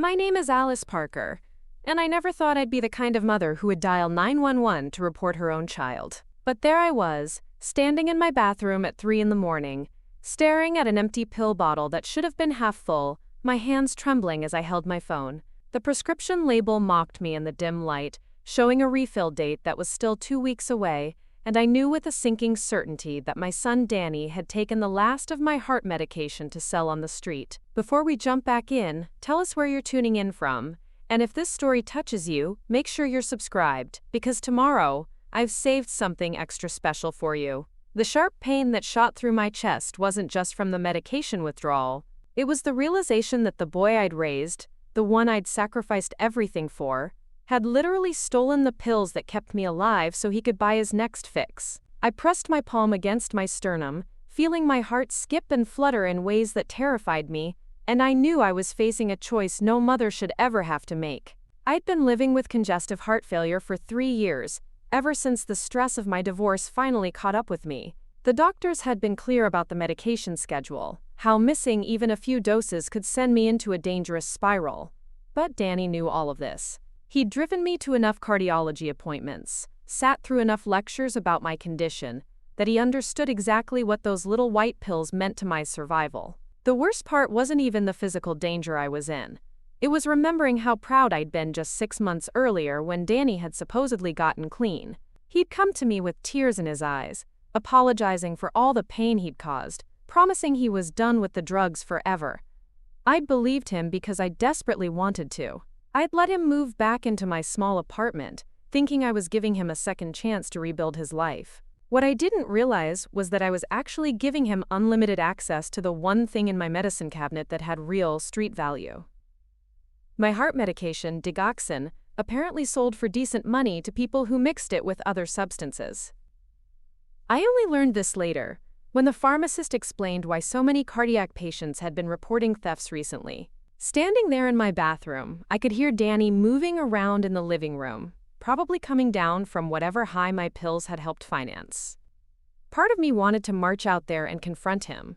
My name is Alice Parker, and I never thought I'd be the kind of mother who would dial 911 to report her own child. But there I was, standing in my bathroom at 3 in the morning, staring at an empty pill bottle that should have been half full, my hands trembling as I held my phone. The prescription label mocked me in the dim light, showing a refill date that was still 2 weeks away, and I knew with a sinking certainty that my son Danny had taken the last of my heart medication to sell on the street. Before we jump back in, tell us where you're tuning in from, and if this story touches you, make sure you're subscribed, because tomorrow, I've saved something extra special for you. The sharp pain that shot through my chest wasn't just from the medication withdrawal. It was the realization that the boy I'd raised, the one I'd sacrificed everything for, had literally stolen the pills that kept me alive so he could buy his next fix. I pressed my palm against my sternum, feeling my heart skip and flutter in ways that terrified me, and I knew I was facing a choice no mother should ever have to make. I'd been living with congestive heart failure for 3 years, ever since the stress of my divorce finally caught up with me. The doctors had been clear about the medication schedule, how missing even a few doses could send me into a dangerous spiral. But Danny knew all of this. He'd driven me to enough cardiology appointments, sat through enough lectures about my condition, that he understood exactly what those little white pills meant to my survival. The worst part wasn't even the physical danger I was in. It was remembering how proud I'd been just 6 months earlier when Danny had supposedly gotten clean. He'd come to me with tears in his eyes, apologizing for all the pain he'd caused, promising he was done with the drugs forever. I'd believed him because I desperately wanted to. I'd let him move back into my small apartment, thinking I was giving him a second chance to rebuild his life. What I didn't realize was that I was actually giving him unlimited access to the one thing in my medicine cabinet that had real street value. My heart medication, digoxin, apparently sold for decent money to people who mixed it with other substances. I only learned this later, when the pharmacist explained why so many cardiac patients had been reporting thefts recently. Standing there in my bathroom, I could hear Danny moving around in the living room, probably coming down from whatever high my pills had helped finance. Part of me wanted to march out there and confront him,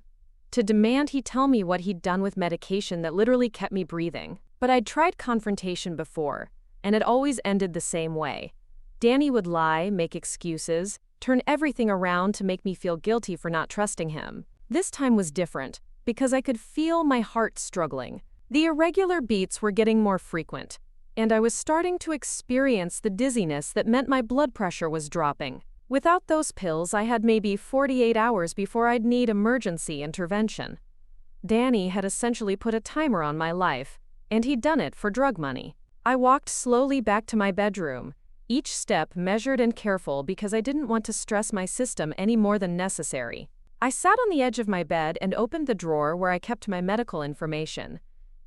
to demand he tell me what he'd done with medication that literally kept me breathing. But I'd tried confrontation before, and it always ended the same way. Danny would lie, make excuses, turn everything around to make me feel guilty for not trusting him. This time was different, because I could feel my heart struggling. The irregular beats were getting more frequent, and I was starting to experience the dizziness that meant my blood pressure was dropping. Without those pills, I had maybe 48 hours before I'd need emergency intervention. Danny had essentially put a timer on my life, and he'd done it for drug money. I walked slowly back to my bedroom, each step measured and careful because I didn't want to stress my system any more than necessary. I sat on the edge of my bed and opened the drawer where I kept my medical information,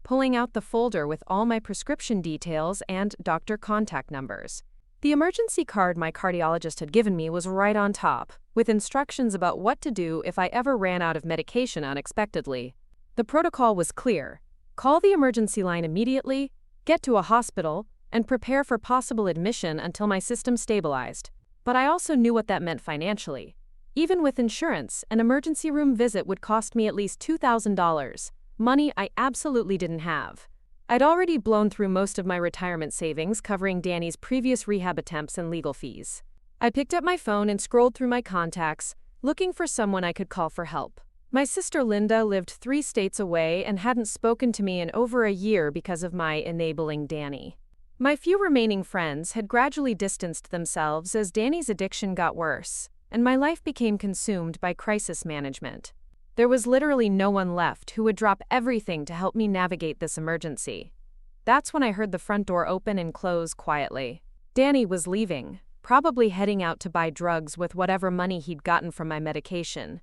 pulling out the folder with all my prescription details and doctor contact numbers. The emergency card my cardiologist had given me was right on top, with instructions about what to do if I ever ran out of medication unexpectedly. The protocol was clear: call the emergency line immediately, get to a hospital, and prepare for possible admission until my system stabilized. But I also knew what that meant financially. Even with insurance, an emergency room visit would cost me at least $2,000. Money I absolutely didn't have. I'd already blown through most of my retirement savings covering Danny's previous rehab attempts and legal fees. I picked up my phone and scrolled through my contacts, looking for someone I could call for help. My sister Linda lived 3 states away and hadn't spoken to me in over a year because of my enabling Danny. My few remaining friends had gradually distanced themselves as Danny's addiction got worse, and my life became consumed by crisis management. There was literally no one left who would drop everything to help me navigate this emergency. That's when I heard the front door open and close quietly. Danny was leaving, probably heading out to buy drugs with whatever money he'd gotten from my medication.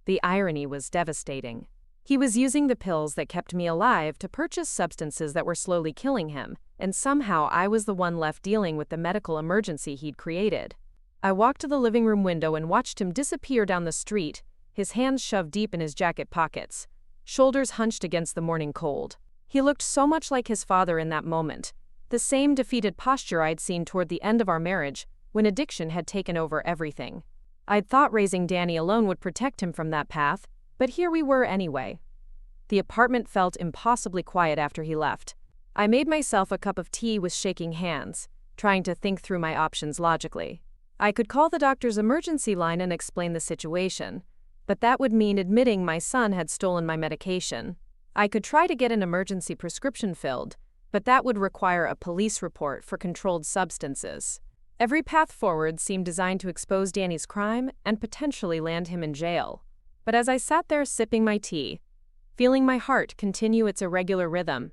The irony was devastating. He was using the pills that kept me alive to purchase substances that were slowly killing him, and somehow I was the one left dealing with the medical emergency he'd created. I walked to the living room window and watched him disappear down the street, his hands shoved deep in his jacket pockets, shoulders hunched against the morning cold. He looked so much like his father in that moment, the same defeated posture I'd seen toward the end of our marriage, when addiction had taken over everything. I'd thought raising Danny alone would protect him from that path, but here we were anyway. The apartment felt impossibly quiet after he left. I made myself a cup of tea with shaking hands, trying to think through my options logically. I could call the doctor's emergency line and explain the situation, but that would mean admitting my son had stolen my medication. I could try to get an emergency prescription filled, but that would require a police report for controlled substances. Every path forward seemed designed to expose Danny's crime and potentially land him in jail. But as I sat there sipping my tea, feeling my heart continue its irregular rhythm,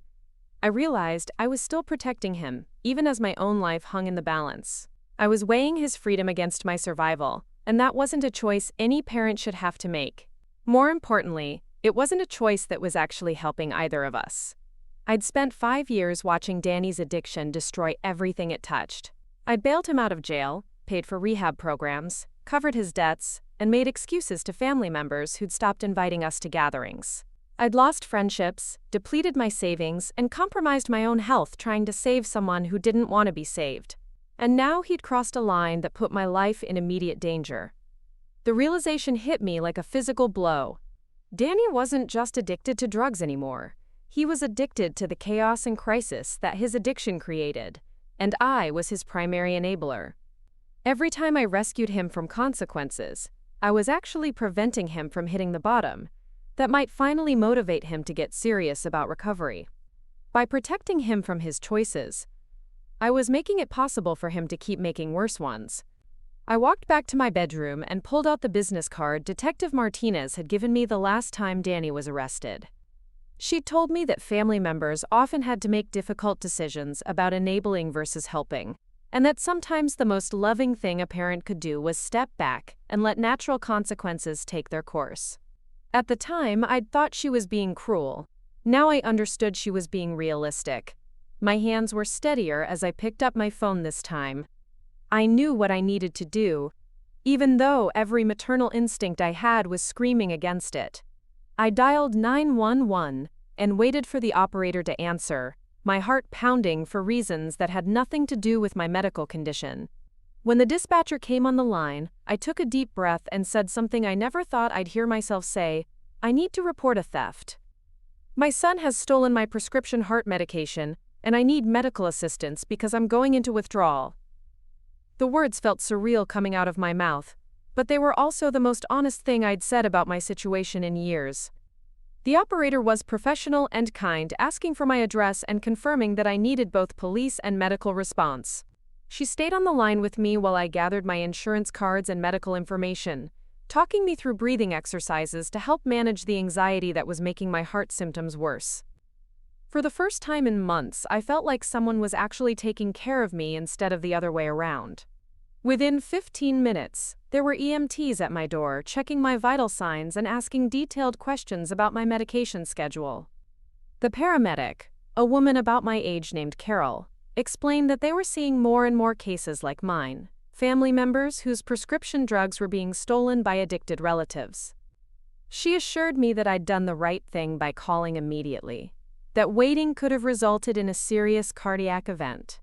I realized I was still protecting him, even as my own life hung in the balance. I was weighing his freedom against my survival, and that wasn't a choice any parent should have to make. More importantly, it wasn't a choice that was actually helping either of us. I'd spent 5 years watching Danny's addiction destroy everything it touched. I'd bailed him out of jail, paid for rehab programs, covered his debts, and made excuses to family members who'd stopped inviting us to gatherings. I'd lost friendships, depleted my savings, and compromised my own health trying to save someone who didn't want to be saved. And now he'd crossed a line that put my life in immediate danger. The realization hit me like a physical blow. Danny wasn't just addicted to drugs anymore. He was addicted to the chaos and crisis that his addiction created, and I was his primary enabler. Every time I rescued him from consequences, I was actually preventing him from hitting the bottom that might finally motivate him to get serious about recovery. By protecting him from his choices, I was making it possible for him to keep making worse ones. I walked back to my bedroom and pulled out the business card Detective Martinez had given me the last time Danny was arrested. She told me that family members often had to make difficult decisions about enabling versus helping, and that sometimes the most loving thing a parent could do was step back and let natural consequences take their course. At the time, I'd thought she was being cruel. Now I understood she was being realistic. My hands were steadier as I picked up my phone this time. I knew what I needed to do, even though every maternal instinct I had was screaming against it. I dialed 911 and waited for the operator to answer, my heart pounding for reasons that had nothing to do with my medical condition. When the dispatcher came on the line, I took a deep breath and said something I never thought I'd hear myself say: "I need to report a theft. My son has stolen my prescription heart medication, and I need medical assistance because I'm going into withdrawal." The words felt surreal coming out of my mouth, but they were also the most honest thing I'd said about my situation in years. The operator was professional and kind, asking for my address and confirming that I needed both police and medical response. She stayed on the line with me while I gathered my insurance cards and medical information, talking me through breathing exercises to help manage the anxiety that was making my heart symptoms worse. For the first time in months, I felt like someone was actually taking care of me instead of the other way around. Within 15 minutes, there were EMTs at my door, checking my vital signs and asking detailed questions about my medication schedule. The paramedic, a woman about my age named Carol, explained that they were seeing more and more cases like mine, family members whose prescription drugs were being stolen by addicted relatives. She assured me that I'd done the right thing by calling immediately, that waiting could have resulted in a serious cardiac event.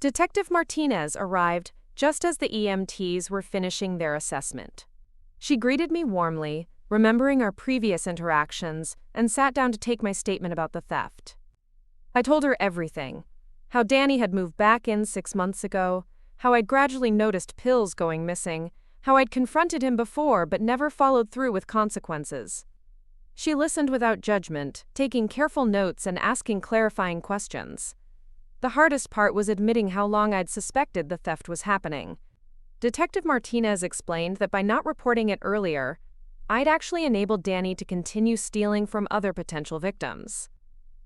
Detective Martinez arrived just as the EMTs were finishing their assessment. She greeted me warmly, remembering our previous interactions, and sat down to take my statement about the theft. I told her everything: how Danny had moved back in 6 months ago, how I'd gradually noticed pills going missing, how I'd confronted him before but never followed through with consequences. She listened without judgment, taking careful notes and asking clarifying questions. The hardest part was admitting how long I'd suspected the theft was happening. Detective Martinez explained that by not reporting it earlier, I'd actually enabled Danny to continue stealing from other potential victims.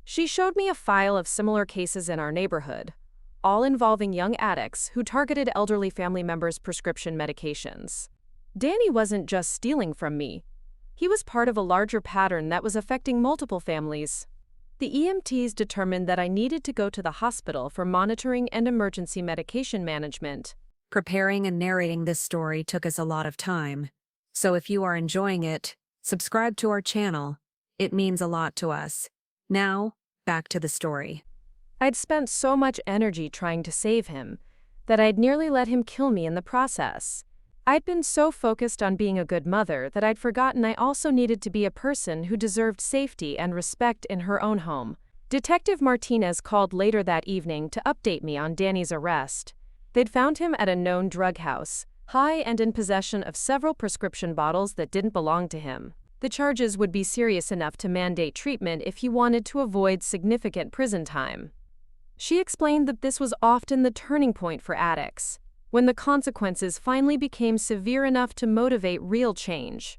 She showed me a file of similar cases in our neighborhood, all involving young addicts who targeted elderly family members' prescription medications. Danny wasn't just stealing from me. He was part of a larger pattern that was affecting multiple families. The EMTs determined that I needed to go to the hospital for monitoring and emergency medication management. Preparing and narrating this story took us a lot of time. So if you are enjoying it, subscribe to our channel. It means a lot to us. Now, back to the story. I'd spent so much energy trying to save him that I'd nearly let him kill me in the process. I'd been so focused on being a good mother that I'd forgotten I also needed to be a person who deserved safety and respect in her own home, Detective Martinez called later that evening to update me on Danny's arrest. They'd found him at a known drug house, high and in possession of several prescription bottles that didn't belong to him. The charges would be serious enough to mandate treatment if he wanted to avoid significant prison time. She explained that this was often the turning point for addicts, when the consequences finally became severe enough to motivate real change.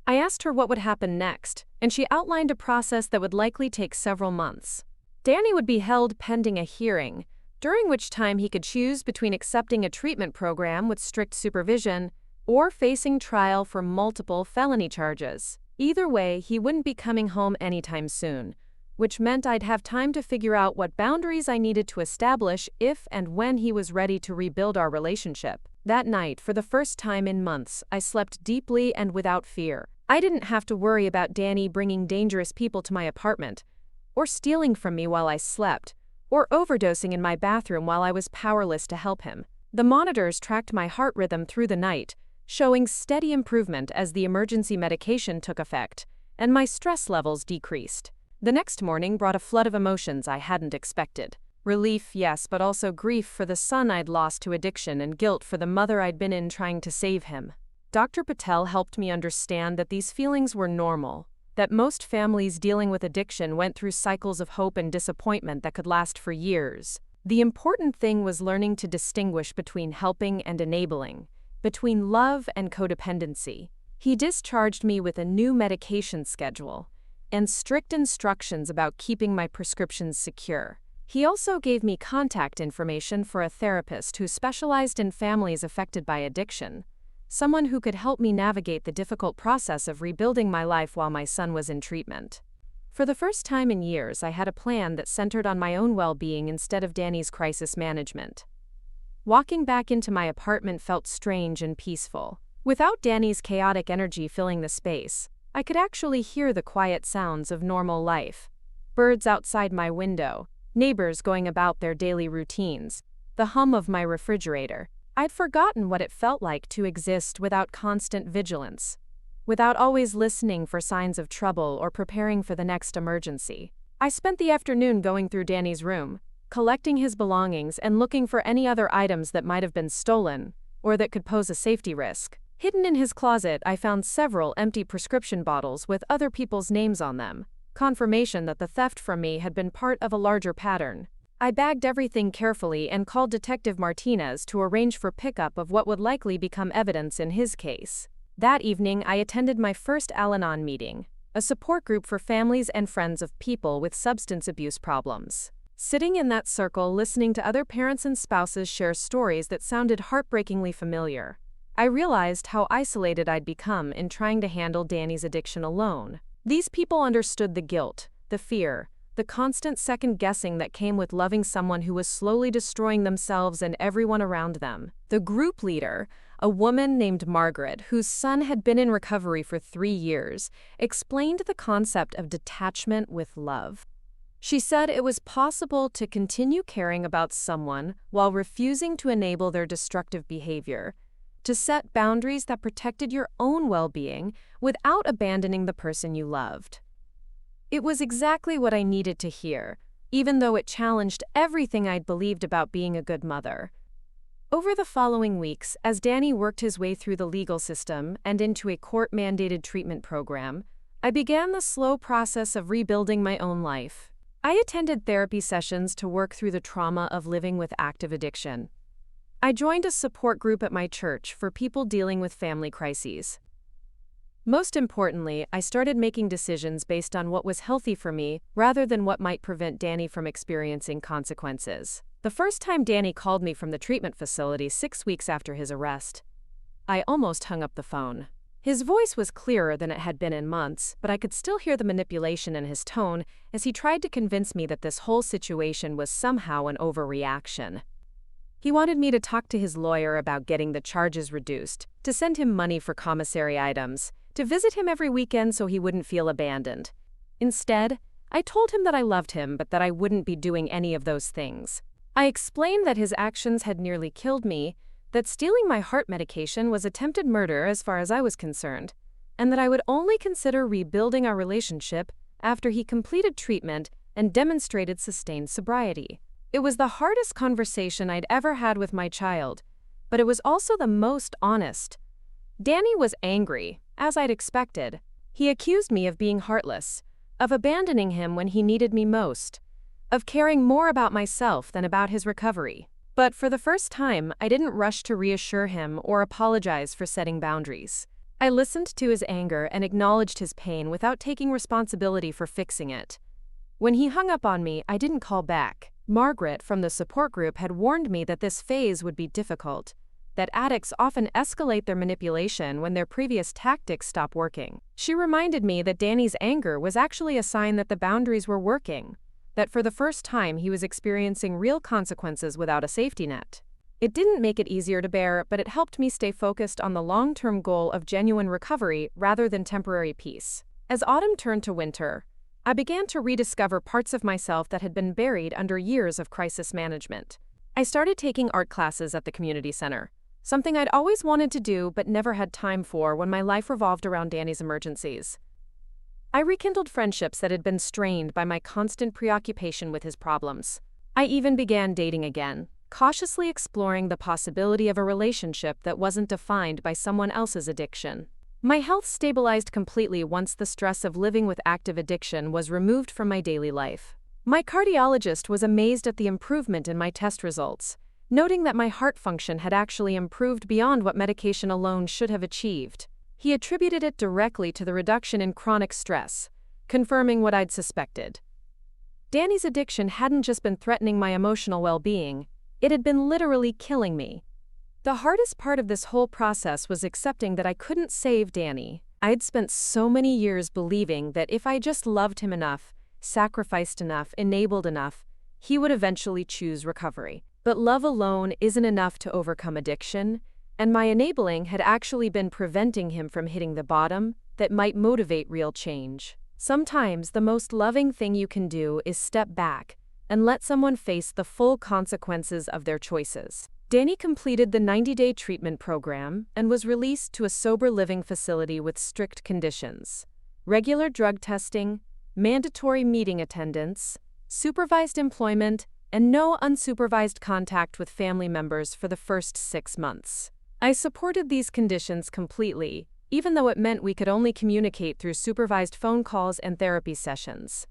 I asked her what would happen next, and she outlined a process that would likely take several months. Danny would be held pending a hearing, during which time he could choose between accepting a treatment program with strict supervision or facing trial for multiple felony charges. Either way, he wouldn't be coming home anytime soon, which meant I'd have time to figure out what boundaries I needed to establish if and when he was ready to rebuild our relationship. That night, for the first time in months, I slept deeply and without fear. I didn't have to worry about Danny bringing dangerous people to my apartment, or stealing from me while I slept, or overdosing in my bathroom while I was powerless to help him. The monitors tracked my heart rhythm through the night, showing steady improvement as the emergency medication took effect, and my stress levels decreased. The next morning brought a flood of emotions I hadn't expected. Relief, yes, but also grief for the son I'd lost to addiction and guilt for the mother I'd been in trying to save him. Dr. Patel helped me understand that these feelings were normal, that most families dealing with addiction went through cycles of hope and disappointment that could last for years. The important thing was learning to distinguish between helping and enabling, between love and codependency. He discharged me with a new medication schedule and strict instructions about keeping my prescriptions secure. He also gave me contact information for a therapist who specialized in families affected by addiction, someone who could help me navigate the difficult process of rebuilding my life while my son was in treatment. For the first time in years, I had a plan that centered on my own well-being instead of Danny's crisis management. Walking back into my apartment felt strange and peaceful. Without Danny's chaotic energy filling the space, I could actually hear the quiet sounds of normal life. Birds outside my window, neighbors going about their daily routines, the hum of my refrigerator. I'd forgotten what it felt like to exist without constant vigilance, without always listening for signs of trouble or preparing for the next emergency. I spent the afternoon going through Danny's room, collecting his belongings and looking for any other items that might have been stolen or that could pose a safety risk. Hidden in his closet, I found several empty prescription bottles with other people's names on them, confirmation that the theft from me had been part of a larger pattern. I bagged everything carefully and called Detective Martinez to arrange for pickup of what would likely become evidence in his case. That evening, I attended my first Al-Anon meeting, a support group for families and friends of people with substance abuse problems. Sitting in that circle, listening to other parents and spouses share stories that sounded heartbreakingly familiar, I realized how isolated I'd become in trying to handle Danny's addiction alone. These people understood the guilt, the fear, the constant second-guessing that came with loving someone who was slowly destroying themselves and everyone around them. The group leader, a woman named Margaret, whose son had been in recovery for 3 years, explained the concept of detachment with love. She said it was possible to continue caring about someone while refusing to enable their destructive behavior, to set boundaries that protected your own well-being without abandoning the person you loved. It was exactly what I needed to hear, even though it challenged everything I'd believed about being a good mother. Over the following weeks, as Danny worked his way through the legal system and into a court-mandated treatment program, I began the slow process of rebuilding my own life. I attended therapy sessions to work through the trauma of living with active addiction. I joined a support group at my church for people dealing with family crises. Most importantly, I started making decisions based on what was healthy for me rather than what might prevent Danny from experiencing consequences. The first time Danny called me from the treatment facility 6 weeks after his arrest, I almost hung up the phone. His voice was clearer than it had been in months, but I could still hear the manipulation in his tone as he tried to convince me that this whole situation was somehow an overreaction. He wanted me to talk to his lawyer about getting the charges reduced, to send him money for commissary items, to visit him every weekend so he wouldn't feel abandoned. Instead, I told him that I loved him but that I wouldn't be doing any of those things. I explained that his actions had nearly killed me, that stealing my heart medication was attempted murder as far as I was concerned, and that I would only consider rebuilding our relationship after he completed treatment and demonstrated sustained sobriety. It was the hardest conversation I'd ever had with my child, but it was also the most honest. Danny was angry, as I'd expected. He accused me of being heartless, of abandoning him when he needed me most, of caring more about myself than about his recovery. But for the first time, I didn't rush to reassure him or apologize for setting boundaries. I listened to his anger and acknowledged his pain without taking responsibility for fixing it. When he hung up on me, I didn't call back. Margaret from the support group had warned me that this phase would be difficult, that addicts often escalate their manipulation when their previous tactics stop working. She reminded me that Danny's anger was actually a sign that the boundaries were working, that for the first time he was experiencing real consequences without a safety net. It didn't make it easier to bear, but it helped me stay focused on the long-term goal of genuine recovery rather than temporary peace. As autumn turned to winter, I began to rediscover parts of myself that had been buried under years of crisis management. I started taking art classes at the community center, something I'd always wanted to do but never had time for when my life revolved around Danny's emergencies. I rekindled friendships that had been strained by my constant preoccupation with his problems. I even began dating again, cautiously exploring the possibility of a relationship that wasn't defined by someone else's addiction. My health stabilized completely once the stress of living with active addiction was removed from my daily life. My cardiologist was amazed at the improvement in my test results, noting that my heart function had actually improved beyond what medication alone should have achieved. He attributed it directly to the reduction in chronic stress, confirming what I'd suspected. Danny's addiction hadn't just been threatening my emotional well-being, it had been literally killing me. The hardest part of this whole process was accepting that I couldn't save Danny. I'd spent so many years believing that if I just loved him enough, sacrificed enough, enabled enough, he would eventually choose recovery. But love alone isn't enough to overcome addiction, and my enabling had actually been preventing him from hitting the bottom that might motivate real change. Sometimes the most loving thing you can do is step back and let someone face the full consequences of their choices. Danny completed the 90-day treatment program and was released to a sober living facility with strict conditions: regular drug testing, mandatory meeting attendance, supervised employment, and no unsupervised contact with family members for the first 6 months. I supported these conditions completely, even though it meant we could only communicate through supervised phone calls and therapy sessions.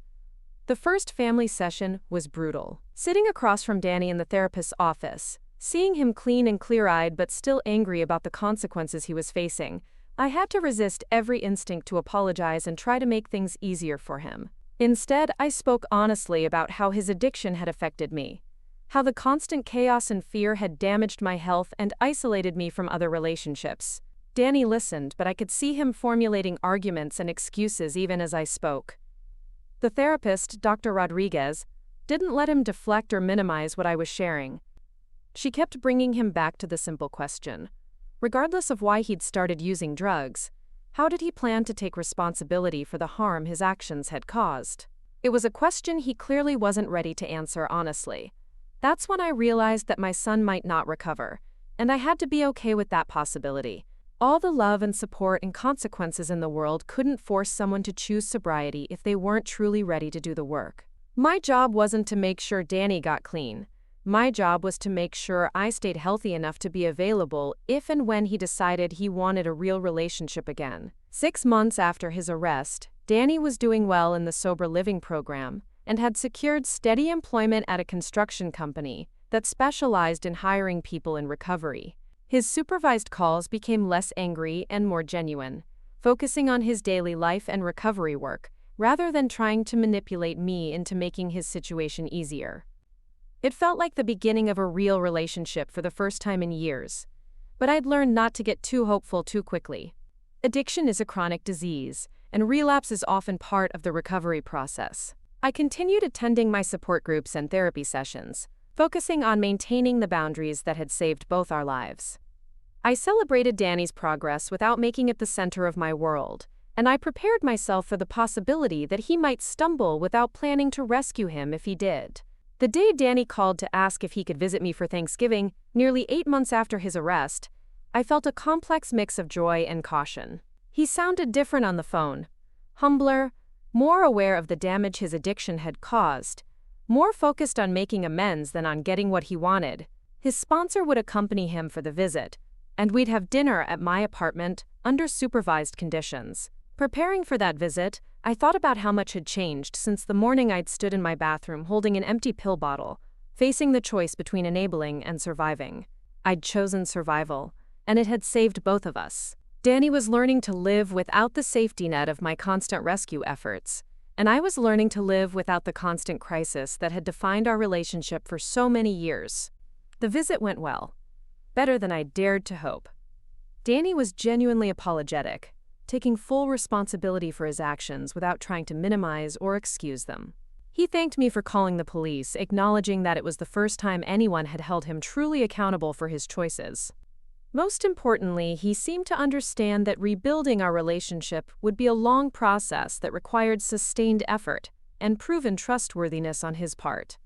The first family session was brutal. Sitting across from Danny in the therapist's office, seeing him clean and clear-eyed but still angry about the consequences he was facing, I had to resist every instinct to apologize and try to make things easier for him. Instead, I spoke honestly about how his addiction had affected me, how the constant chaos and fear had damaged my health and isolated me from other relationships. Danny listened, but I could see him formulating arguments and excuses even as I spoke. The therapist, Dr. Rodriguez, didn't let him deflect or minimize what I was sharing. She kept bringing him back to the simple question: regardless of why he'd started using drugs, how did he plan to take responsibility for the harm his actions had caused? It was a question he clearly wasn't ready to answer honestly. That's when I realized that my son might not recover, and I had to be okay with that possibility. All the love and support and consequences in the world couldn't force someone to choose sobriety if they weren't truly ready to do the work. My job wasn't to make sure Danny got clean. My job was to make sure I stayed healthy enough to be available if and when he decided he wanted a real relationship again. 6 months after his arrest, Danny was doing well in the sober living program and had secured steady employment at a construction company that specialized in hiring people in recovery. His supervised calls became less angry and more genuine, focusing on his daily life and recovery work, rather than trying to manipulate me into making his situation easier. It felt like the beginning of a real relationship for the first time in years, but I'd learned not to get too hopeful too quickly. Addiction is a chronic disease, and relapse is often part of the recovery process. I continued attending my support groups and therapy sessions, focusing on maintaining the boundaries that had saved both our lives. I celebrated Danny's progress without making it the center of my world, and I prepared myself for the possibility that he might stumble without planning to rescue him if he did. The day Danny called to ask if he could visit me for Thanksgiving, nearly 8 months after his arrest, I felt a complex mix of joy and caution. He sounded different on the phone, humbler, more aware of the damage his addiction had caused, more focused on making amends than on getting what he wanted. His sponsor would accompany him for the visit, and we'd have dinner at my apartment under supervised conditions. Preparing for that visit, I thought about how much had changed since the morning I'd stood in my bathroom holding an empty pill bottle, facing the choice between enabling and surviving. I'd chosen survival, and it had saved both of us. Danny was learning to live without the safety net of my constant rescue efforts, and I was learning to live without the constant crisis that had defined our relationship for so many years. The visit went well, better than I dared to hope. Danny was genuinely apologetic, taking full responsibility for his actions without trying to minimize or excuse them. He thanked me for calling the police, acknowledging that it was the first time anyone had held him truly accountable for his choices. Most importantly, he seemed to understand that rebuilding our relationship would be a long process that required sustained effort and proven trustworthiness on his part.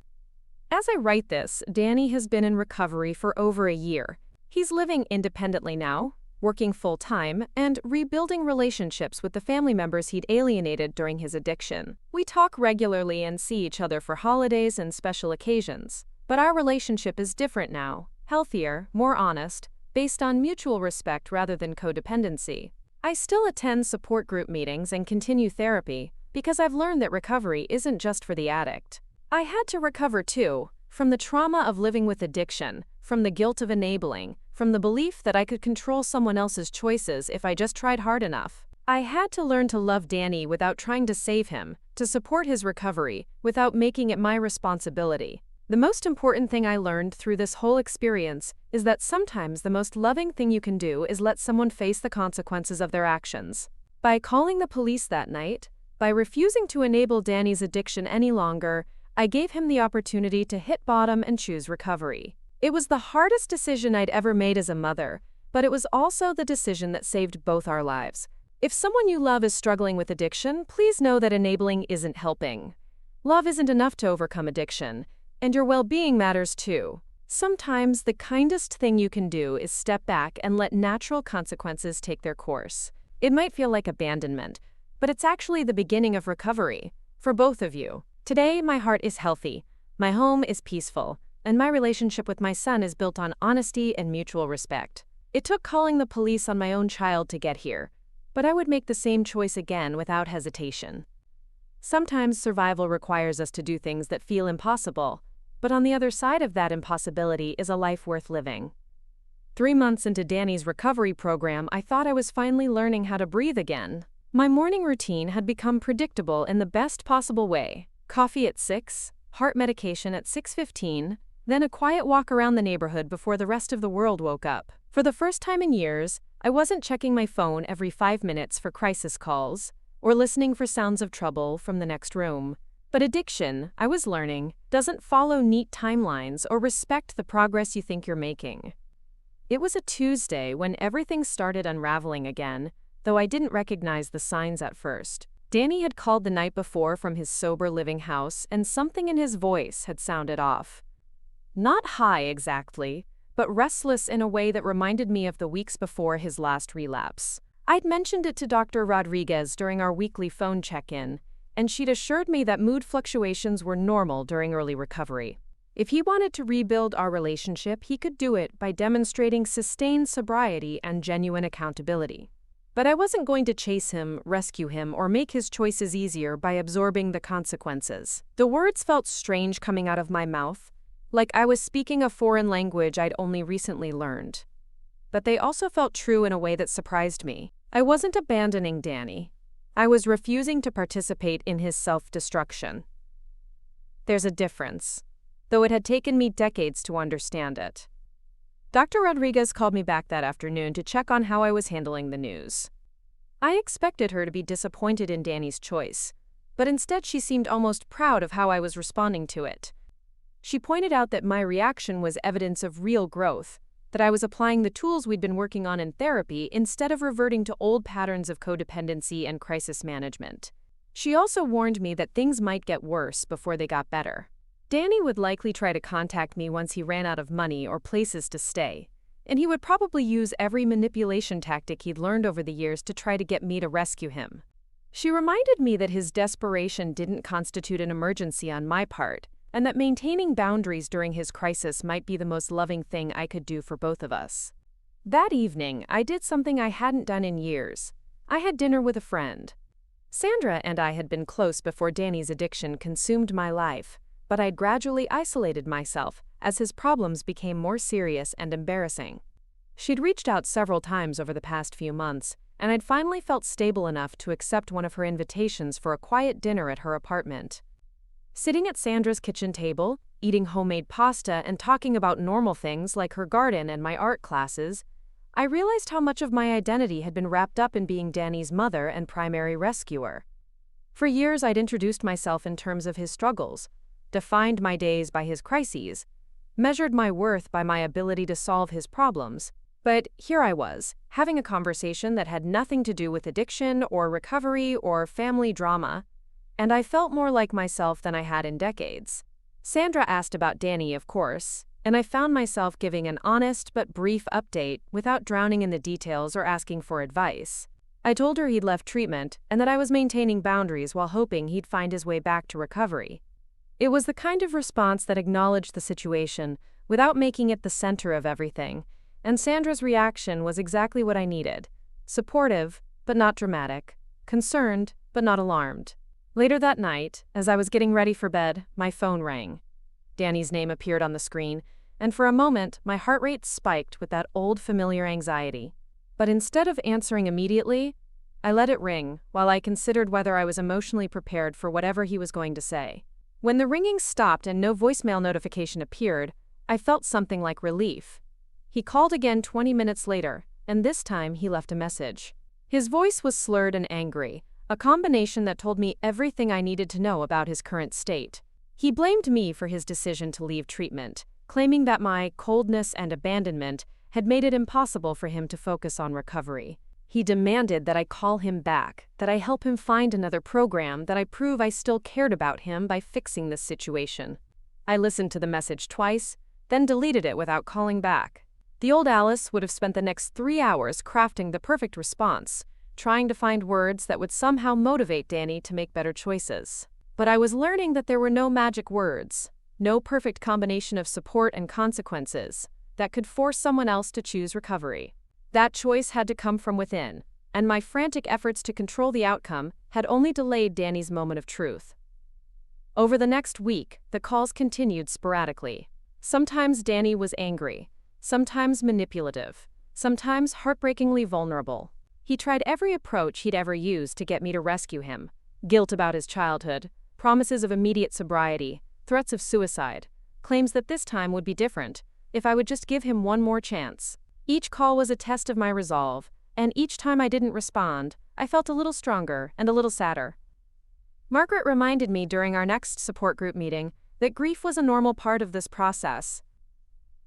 As I write this, Danny has been in recovery for over a year. He's living independently now, working full-time, and rebuilding relationships with the family members he'd alienated during his addiction. We talk regularly and see each other for holidays and special occasions, but our relationship is different now, healthier, more honest, based on mutual respect rather than codependency. I still attend support group meetings and continue therapy because I've learned that recovery isn't just for the addict. I had to recover too, from the trauma of living with addiction, from the guilt of enabling, from the belief that I could control someone else's choices if I just tried hard enough. I had to learn to love Danny without trying to save him, to support his recovery without making it my responsibility. The most important thing I learned through this whole experience is that sometimes the most loving thing you can do is let someone face the consequences of their actions. By calling the police that night, by refusing to enable Danny's addiction any longer, I gave him the opportunity to hit bottom and choose recovery. It was the hardest decision I'd ever made as a mother, but it was also the decision that saved both our lives. If someone you love is struggling with addiction, please know that enabling isn't helping. Love isn't enough to overcome addiction, and your well-being matters too. Sometimes the kindest thing you can do is step back and let natural consequences take their course. It might feel like abandonment, but it's actually the beginning of recovery, for both of you. Today, my heart is healthy, my home is peaceful, and my relationship with my son is built on honesty and mutual respect. It took calling the police on my own child to get here, but I would make the same choice again without hesitation. Sometimes survival requires us to do things that feel impossible, but on the other side of that impossibility is a life worth living. 3 months into Danny's recovery program, I thought I was finally learning how to breathe again. My morning routine had become predictable in the best possible way. Coffee at 6, heart medication at 6:15, then a quiet walk around the neighborhood before the rest of the world woke up. For the first time in years, I wasn't checking my phone every 5 minutes for crisis calls, or listening for sounds of trouble from the next room. But addiction, I was learning, doesn't follow neat timelines or respect the progress you think you're making. It was a Tuesday when everything started unraveling again, though I didn't recognize the signs at first. Danny had called the night before from his sober living house, and something in his voice had sounded off. Not high exactly, but restless in a way that reminded me of the weeks before his last relapse. I'd mentioned it to Dr. Rodriguez during our weekly phone check-in, and she'd assured me that mood fluctuations were normal during early recovery. If he wanted to rebuild our relationship, he could do it by demonstrating sustained sobriety and genuine accountability. But I wasn't going to chase him, rescue him, or make his choices easier by absorbing the consequences. The words felt strange coming out of my mouth, like I was speaking a foreign language I'd only recently learned. But they also felt true in a way that surprised me. I wasn't abandoning Danny. I was refusing to participate in his self-destruction. There's a difference, though it had taken me decades to understand it. Dr. Rodriguez called me back that afternoon to check on how I was handling the news. I expected her to be disappointed in Danny's choice, but instead she seemed almost proud of how I was responding to it. She pointed out that my reaction was evidence of real growth, that I was applying the tools we'd been working on in therapy instead of reverting to old patterns of codependency and crisis management. She also warned me that things might get worse before they got better. Danny would likely try to contact me once he ran out of money or places to stay, and he would probably use every manipulation tactic he'd learned over the years to try to get me to rescue him. She reminded me that his desperation didn't constitute an emergency on my part, and that maintaining boundaries during his crisis might be the most loving thing I could do for both of us. That evening, I did something I hadn't done in years. I had dinner with a friend. Sandra and I had been close before Danny's addiction consumed my life, but I'd gradually isolated myself as his problems became more serious and embarrassing. She'd reached out several times over the past few months, and I'd finally felt stable enough to accept one of her invitations for a quiet dinner at her apartment. Sitting at Sandra's kitchen table, eating homemade pasta and talking about normal things like her garden and my art classes, I realized how much of my identity had been wrapped up in being Danny's mother and primary rescuer. For years, I'd introduced myself in terms of his struggles, defined my days by his crises, measured my worth by my ability to solve his problems. But here I was, having a conversation that had nothing to do with addiction or recovery or family drama, and I felt more like myself than I had in decades. Sandra asked about Danny, of course, and I found myself giving an honest but brief update without drowning in the details or asking for advice. I told her he'd left treatment and that I was maintaining boundaries while hoping he'd find his way back to recovery. It was the kind of response that acknowledged the situation without making it the center of everything, and Sandra's reaction was exactly what I needed. Supportive, but not dramatic. Concerned, but not alarmed. Later that night, as I was getting ready for bed, my phone rang. Danny's name appeared on the screen, and for a moment, my heart rate spiked with that old familiar anxiety. But instead of answering immediately, I let it ring while I considered whether I was emotionally prepared for whatever he was going to say. When the ringing stopped and no voicemail notification appeared, I felt something like relief. He called again 20 minutes later, and this time he left a message. His voice was slurred and angry, a combination that told me everything I needed to know about his current state. He blamed me for his decision to leave treatment, claiming that my coldness and abandonment had made it impossible for him to focus on recovery. He demanded that I call him back, that I help him find another program, that I prove I still cared about him by fixing this situation. I listened to the message twice, then deleted it without calling back. The old Alice would have spent the next 3 hours crafting the perfect response, trying to find words that would somehow motivate Danny to make better choices. But I was learning that there were no magic words, no perfect combination of support and consequences that could force someone else to choose recovery. That choice had to come from within, and my frantic efforts to control the outcome had only delayed Danny's moment of truth. Over the next week, the calls continued sporadically. Sometimes Danny was angry, sometimes manipulative, sometimes heartbreakingly vulnerable. He tried every approach he'd ever used to get me to rescue him. Guilt about his childhood, promises of immediate sobriety, threats of suicide, claims that this time would be different, if I would just give him one more chance. Each call was a test of my resolve, and each time I didn't respond, I felt a little stronger and a little sadder. Margaret reminded me during our next support group meeting that grief was a normal part of this process.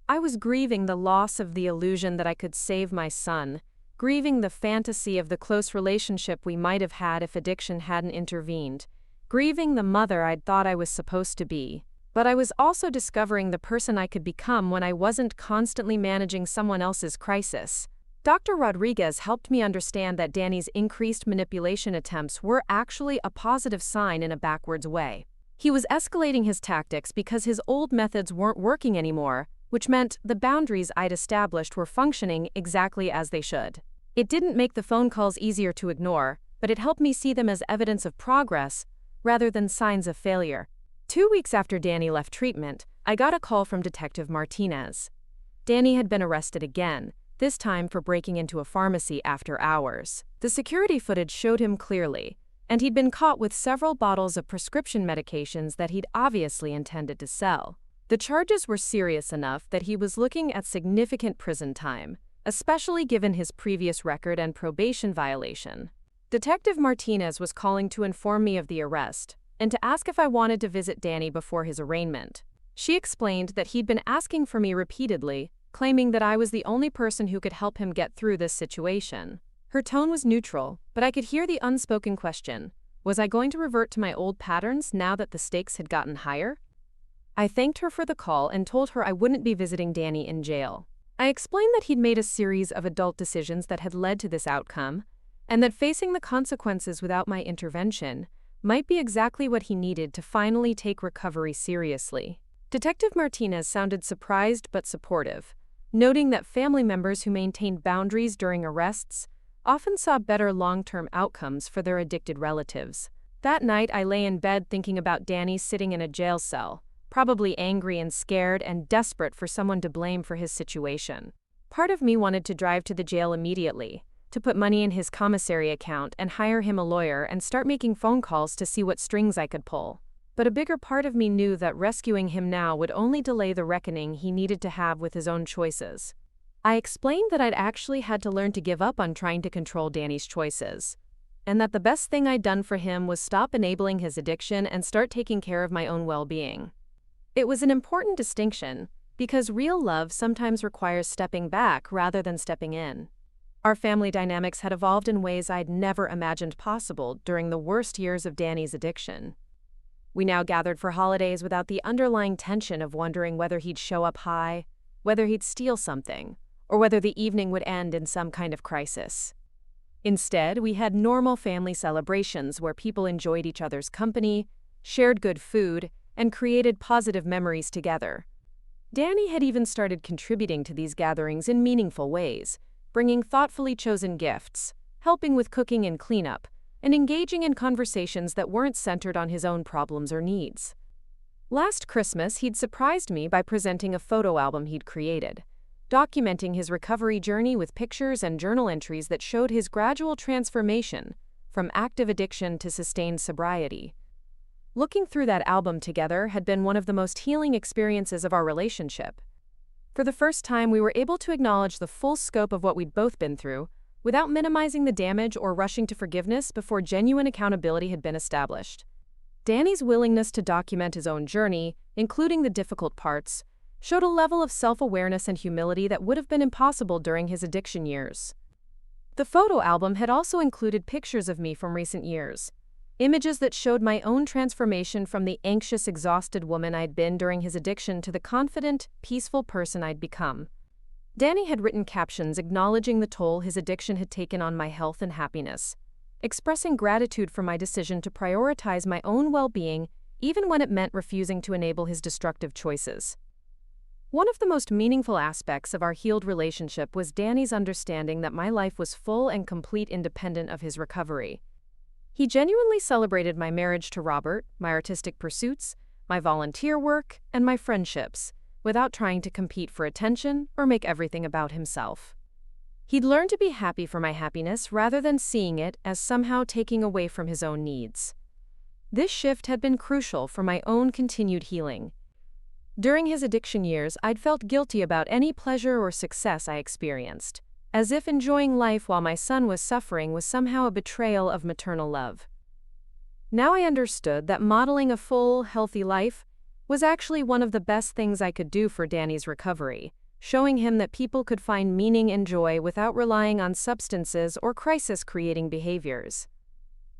I was grieving the loss of the illusion that I could save my son, grieving the fantasy of the close relationship we might have had if addiction hadn't intervened, grieving the mother I'd thought I was supposed to be. But I was also discovering the person I could become when I wasn't constantly managing someone else's crisis. Dr. Rodriguez helped me understand that Danny's increased manipulation attempts were actually a positive sign in a backwards way. He was escalating his tactics because his old methods weren't working anymore, which meant the boundaries I'd established were functioning exactly as they should. It didn't make the phone calls easier to ignore, but it helped me see them as evidence of progress rather than signs of failure. 2 weeks after Danny left treatment, I got a call from Detective Martinez. Danny had been arrested again, this time for breaking into a pharmacy after hours. The security footage showed him clearly, and he'd been caught with several bottles of prescription medications that he'd obviously intended to sell. The charges were serious enough that he was looking at significant prison time, especially given his previous record and probation violation. Detective Martinez was calling to inform me of the arrest, and to ask if I wanted to visit Danny before his arraignment. She explained that he'd been asking for me repeatedly, claiming that I was the only person who could help him get through this situation. Her tone was neutral, but I could hear the unspoken question: was I going to revert to my old patterns now that the stakes had gotten higher? I thanked her for the call and told her I wouldn't be visiting Danny in jail. I explained that he'd made a series of adult decisions that had led to this outcome, and that facing the consequences without my intervention might be exactly what he needed to finally take recovery seriously. Detective Martinez sounded surprised but supportive, noting that family members who maintained boundaries during arrests often saw better long-term outcomes for their addicted relatives. That night, I lay in bed thinking about Danny sitting in a jail cell, probably angry and scared and desperate for someone to blame for his situation. Part of me wanted to drive to the jail immediately, to put money in his commissary account and hire him a lawyer and start making phone calls to see what strings I could pull. But a bigger part of me knew that rescuing him now would only delay the reckoning he needed to have with his own choices. I explained that I'd actually had to learn to give up on trying to control Danny's choices, and that the best thing I'd done for him was stop enabling his addiction and start taking care of my own well-being. It was an important distinction, because real love sometimes requires stepping back rather than stepping in. Our family dynamics had evolved in ways I'd never imagined possible during the worst years of Danny's addiction. We now gathered for holidays without the underlying tension of wondering whether he'd show up high, whether he'd steal something, or whether the evening would end in some kind of crisis. Instead, we had normal family celebrations where people enjoyed each other's company, shared good food, and created positive memories together. Danny had even started contributing to these gatherings in meaningful ways, bringing thoughtfully chosen gifts, helping with cooking and cleanup, and engaging in conversations that weren't centered on his own problems or needs. Last Christmas, he'd surprised me by presenting a photo album he'd created, documenting his recovery journey with pictures and journal entries that showed his gradual transformation from active addiction to sustained sobriety. Looking through that album together had been one of the most healing experiences of our relationship. For the first time, we were able to acknowledge the full scope of what we'd both been through, without minimizing the damage or rushing to forgiveness before genuine accountability had been established. Danny's willingness to document his own journey, including the difficult parts, showed a level of self-awareness and humility that would have been impossible during his addiction years. The photo album had also included pictures of me from recent years, images that showed my own transformation from the anxious, exhausted woman I'd been during his addiction to the confident, peaceful person I'd become. Danny had written captions acknowledging the toll his addiction had taken on my health and happiness, expressing gratitude for my decision to prioritize my own well-being even when it meant refusing to enable his destructive choices. One of the most meaningful aspects of our healed relationship was Danny's understanding that my life was full and complete independent of his recovery. He genuinely celebrated my marriage to Robert, my artistic pursuits, my volunteer work, and my friendships, without trying to compete for attention or make everything about himself. He'd learned to be happy for my happiness rather than seeing it as somehow taking away from his own needs. This shift had been crucial for my own continued healing. During his addiction years, I'd felt guilty about any pleasure or success I experienced, as if enjoying life while my son was suffering was somehow a betrayal of maternal love. Now I understood that modeling a full, healthy life was actually one of the best things I could do for Danny's recovery, showing him that people could find meaning and joy without relying on substances or crisis-creating behaviors.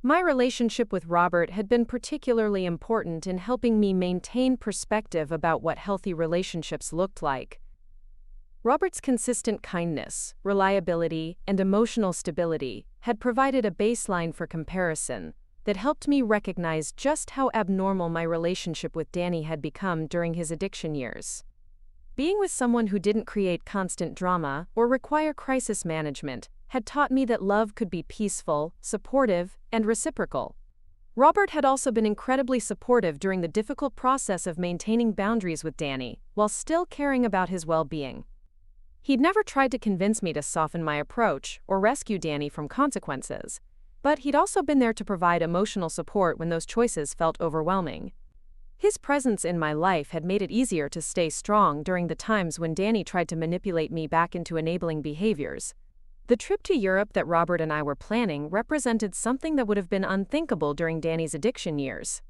My relationship with Robert had been particularly important in helping me maintain perspective about what healthy relationships looked like. Robert's consistent kindness, reliability, and emotional stability had provided a baseline for comparison that helped me recognize just how abnormal my relationship with Danny had become during his addiction years. Being with someone who didn't create constant drama or require crisis management had taught me that love could be peaceful, supportive, and reciprocal. Robert had also been incredibly supportive during the difficult process of maintaining boundaries with Danny, while still caring about his well-being. He'd never tried to convince me to soften my approach or rescue Danny from consequences, but he'd also been there to provide emotional support when those choices felt overwhelming. His presence in my life had made it easier to stay strong during the times when Danny tried to manipulate me back into enabling behaviors. The trip to Europe that Robert and I were planning represented something that would have been unthinkable during Danny's addiction years.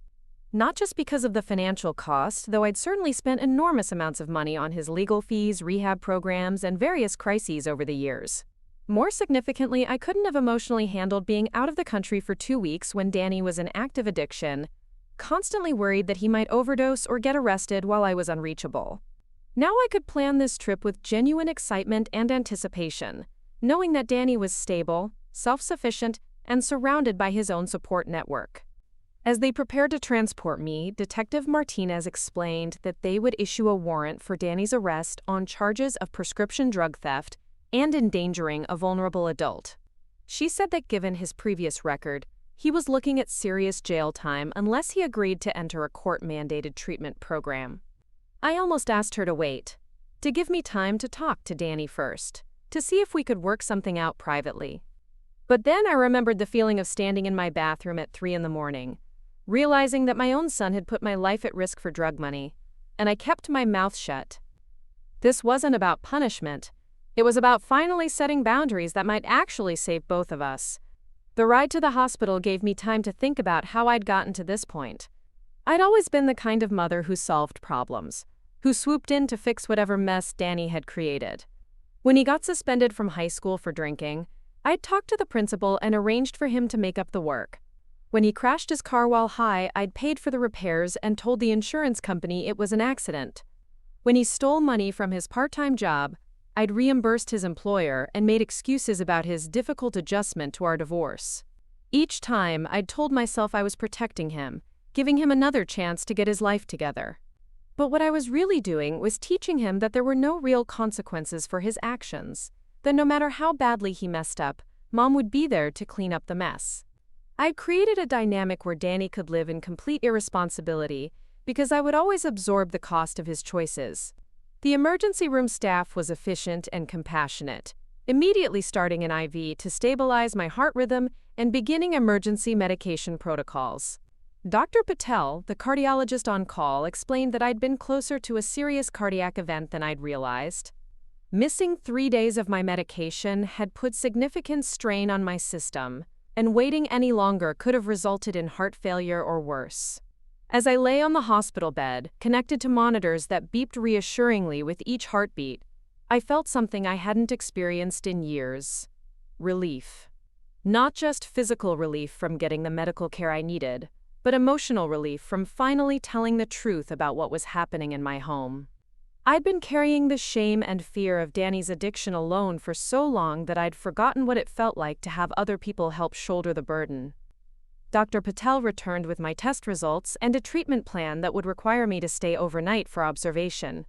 Not just because of the financial cost, though I'd certainly spent enormous amounts of money on his legal fees, rehab programs, and various crises over the years. More significantly, I couldn't have emotionally handled being out of the country for 2 weeks when Danny was in active addiction, constantly worried that he might overdose or get arrested while I was unreachable. Now I could plan this trip with genuine excitement and anticipation, knowing that Danny was stable, self-sufficient, and surrounded by his own support network. As they prepared to transport me, Detective Martinez explained that they would issue a warrant for Danny's arrest on charges of prescription drug theft and endangering a vulnerable adult. She said that given his previous record, he was looking at serious jail time unless he agreed to enter a court-mandated treatment program. I almost asked her to wait, to give me time to talk to Danny first, to see if we could work something out privately. But then I remembered the feeling of standing in my bathroom at 3 in the morning, realizing that my own son had put my life at risk for drug money, and I kept my mouth shut. This wasn't about punishment. It was about finally setting boundaries that might actually save both of us. The ride to the hospital gave me time to think about how I'd gotten to this point. I'd always been the kind of mother who solved problems, who swooped in to fix whatever mess Danny had created. When he got suspended from high school for drinking, I'd talked to the principal and arranged for him to make up the work. When he crashed his car while high, I'd paid for the repairs and told the insurance company it was an accident. When he stole money from his part-time job, I'd reimbursed his employer and made excuses about his difficult adjustment to our divorce. Each time, I'd told myself I was protecting him, giving him another chance to get his life together. But what I was really doing was teaching him that there were no real consequences for his actions, that no matter how badly he messed up, Mom would be there to clean up the mess. I'd created a dynamic where Danny could live in complete irresponsibility because I would always absorb the cost of his choices. The emergency room staff was efficient and compassionate, immediately starting an IV to stabilize my heart rhythm and beginning emergency medication protocols. Dr. Patel, the cardiologist on call, explained that I'd been closer to a serious cardiac event than I'd realized. Missing 3 days of my medication had put significant strain on my system, and waiting any longer could have resulted in heart failure or worse. As I lay on the hospital bed, connected to monitors that beeped reassuringly with each heartbeat, I felt something I hadn't experienced in years: relief. Not just physical relief from getting the medical care I needed, but emotional relief from finally telling the truth about what was happening in my home. I'd been carrying the shame and fear of Danny's addiction alone for so long that I'd forgotten what it felt like to have other people help shoulder the burden. Dr. Patel returned with my test results and a treatment plan that would require me to stay overnight for observation.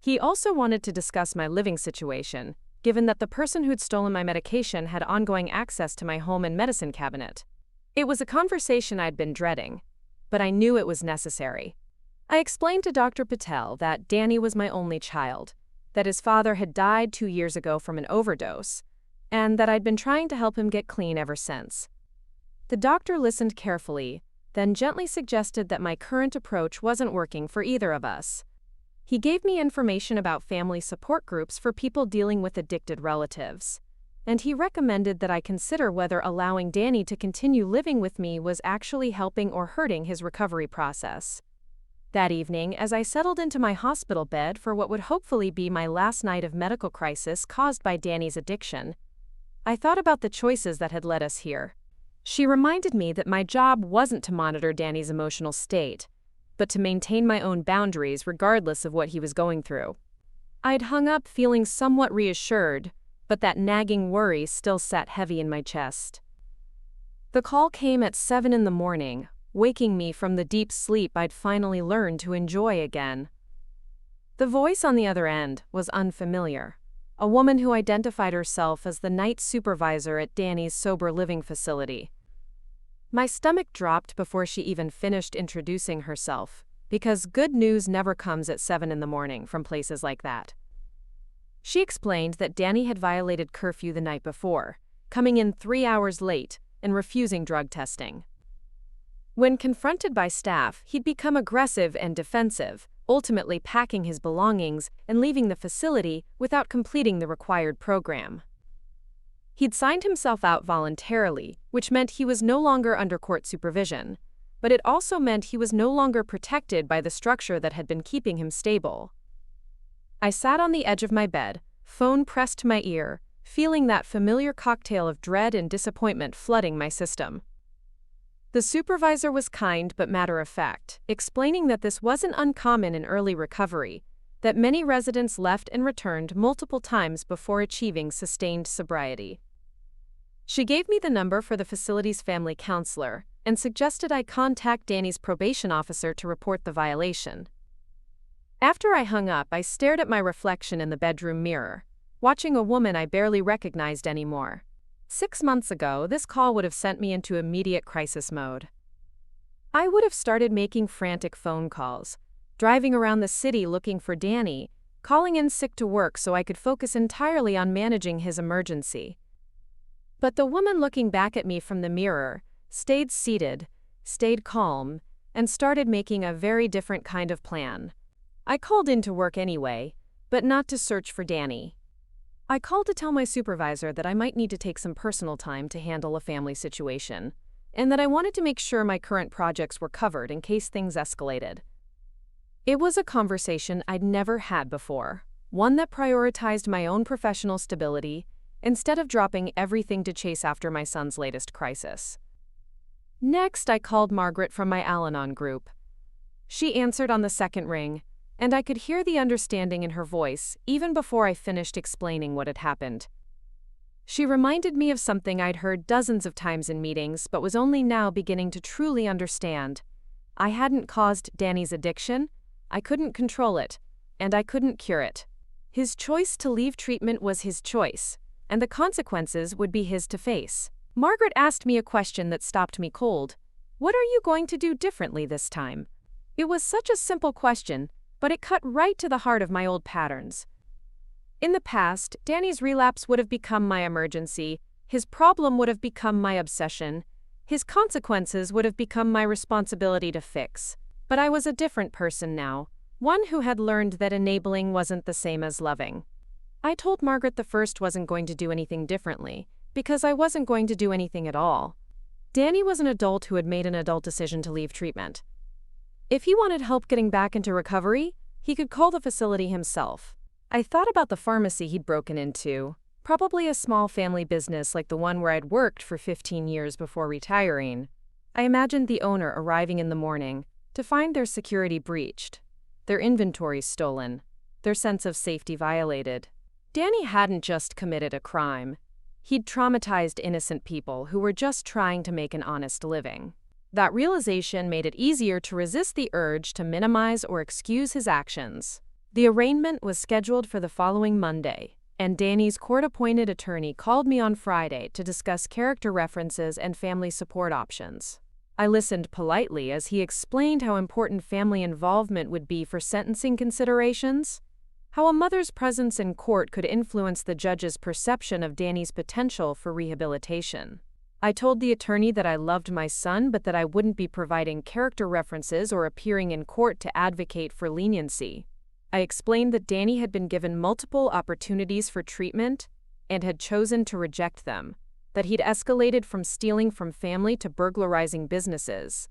He also wanted to discuss my living situation, given that the person who'd stolen my medication had ongoing access to my home and medicine cabinet. It was a conversation I'd been dreading, but I knew it was necessary. I explained to Dr. Patel that Danny was my only child, that his father had died 2 years ago from an overdose, and that I'd been trying to help him get clean ever since. The doctor listened carefully, then gently suggested that my current approach wasn't working for either of us. He gave me information about family support groups for people dealing with addicted relatives, and he recommended that I consider whether allowing Danny to continue living with me was actually helping or hurting his recovery process. That evening, as I settled into my hospital bed for what would hopefully be my last night of medical crisis caused by Danny's addiction, I thought about the choices that had led us here. She reminded me that my job wasn't to monitor Danny's emotional state, but to maintain my own boundaries regardless of what he was going through. I'd hung up feeling somewhat reassured, but that nagging worry still sat heavy in my chest. The call came at 7 in the morning, waking me from the deep sleep I'd finally learned to enjoy again. The voice on the other end was unfamiliar, a woman who identified herself as the night supervisor at Danny's sober living facility. My stomach dropped before she even finished introducing herself, because good news never comes at 7 in the morning from places like that. She explained that Danny had violated curfew the night before, coming in 3 hours late and refusing drug testing. When confronted by staff, he'd become aggressive and defensive, ultimately packing his belongings and leaving the facility without completing the required program. He'd signed himself out voluntarily, which meant he was no longer under court supervision, but it also meant he was no longer protected by the structure that had been keeping him stable. I sat on the edge of my bed, phone pressed to my ear, feeling that familiar cocktail of dread and disappointment flooding my system. The supervisor was kind but matter-of-fact, explaining that this wasn't uncommon in early recovery, that many residents left and returned multiple times before achieving sustained sobriety. She gave me the number for the facility's family counselor and suggested I contact Danny's probation officer to report the violation. After I hung up, I stared at my reflection in the bedroom mirror, watching a woman I barely recognized anymore. 6 months ago, this call would have sent me into immediate crisis mode. I would have started making frantic phone calls, driving around the city looking for Danny, calling in sick to work so I could focus entirely on managing his emergency. But the woman looking back at me from the mirror stayed seated, stayed calm, and started making a very different kind of plan. I called in to work anyway, but not to search for Danny. I called to tell my supervisor that I might need to take some personal time to handle a family situation, and that I wanted to make sure my current projects were covered in case things escalated. It was a conversation I'd never had before, one that prioritized my own professional stability instead of dropping everything to chase after my son's latest crisis. Next, I called Margaret from my Al-Anon group. She answered on the second ring, and I could hear the understanding in her voice even before I finished explaining what had happened. She reminded me of something I'd heard dozens of times in meetings but was only now beginning to truly understand. I hadn't caused Danny's addiction, I couldn't control it, and I couldn't cure it. His choice to leave treatment was his choice, and the consequences would be his to face. Margaret asked me a question that stopped me cold. What are you going to do differently this time? It was such a simple question, but it cut right to the heart of my old patterns. In the past, Danny's relapse would have become my emergency, his problem would have become my obsession, his consequences would have become my responsibility to fix. But I was a different person now, one who had learned that enabling wasn't the same as loving. I told Margaret the first wasn't going to do anything differently, because I wasn't going to do anything at all. Danny was an adult who had made an adult decision to leave treatment. If he wanted help getting back into recovery, he could call the facility himself. I thought about the pharmacy he'd broken into, probably a small family business like the one where I'd worked for 15 years before retiring. I imagined the owner arriving in the morning to find their security breached, their inventory stolen, their sense of safety violated. Danny hadn't just committed a crime. He'd traumatized innocent people who were just trying to make an honest living. That realization made it easier to resist the urge to minimize or excuse his actions. The arraignment was scheduled for the following Monday, and Danny's court-appointed attorney called me on Friday to discuss character references and family support options. I listened politely as he explained how important family involvement would be for sentencing considerations, how a mother's presence in court could influence the judge's perception of Danny's potential for rehabilitation. I told the attorney that I loved my son but that I wouldn't be providing character references or appearing in court to advocate for leniency. I explained that Danny had been given multiple opportunities for treatment and had chosen to reject them, that he'd escalated from stealing from family to burglarizing businesses,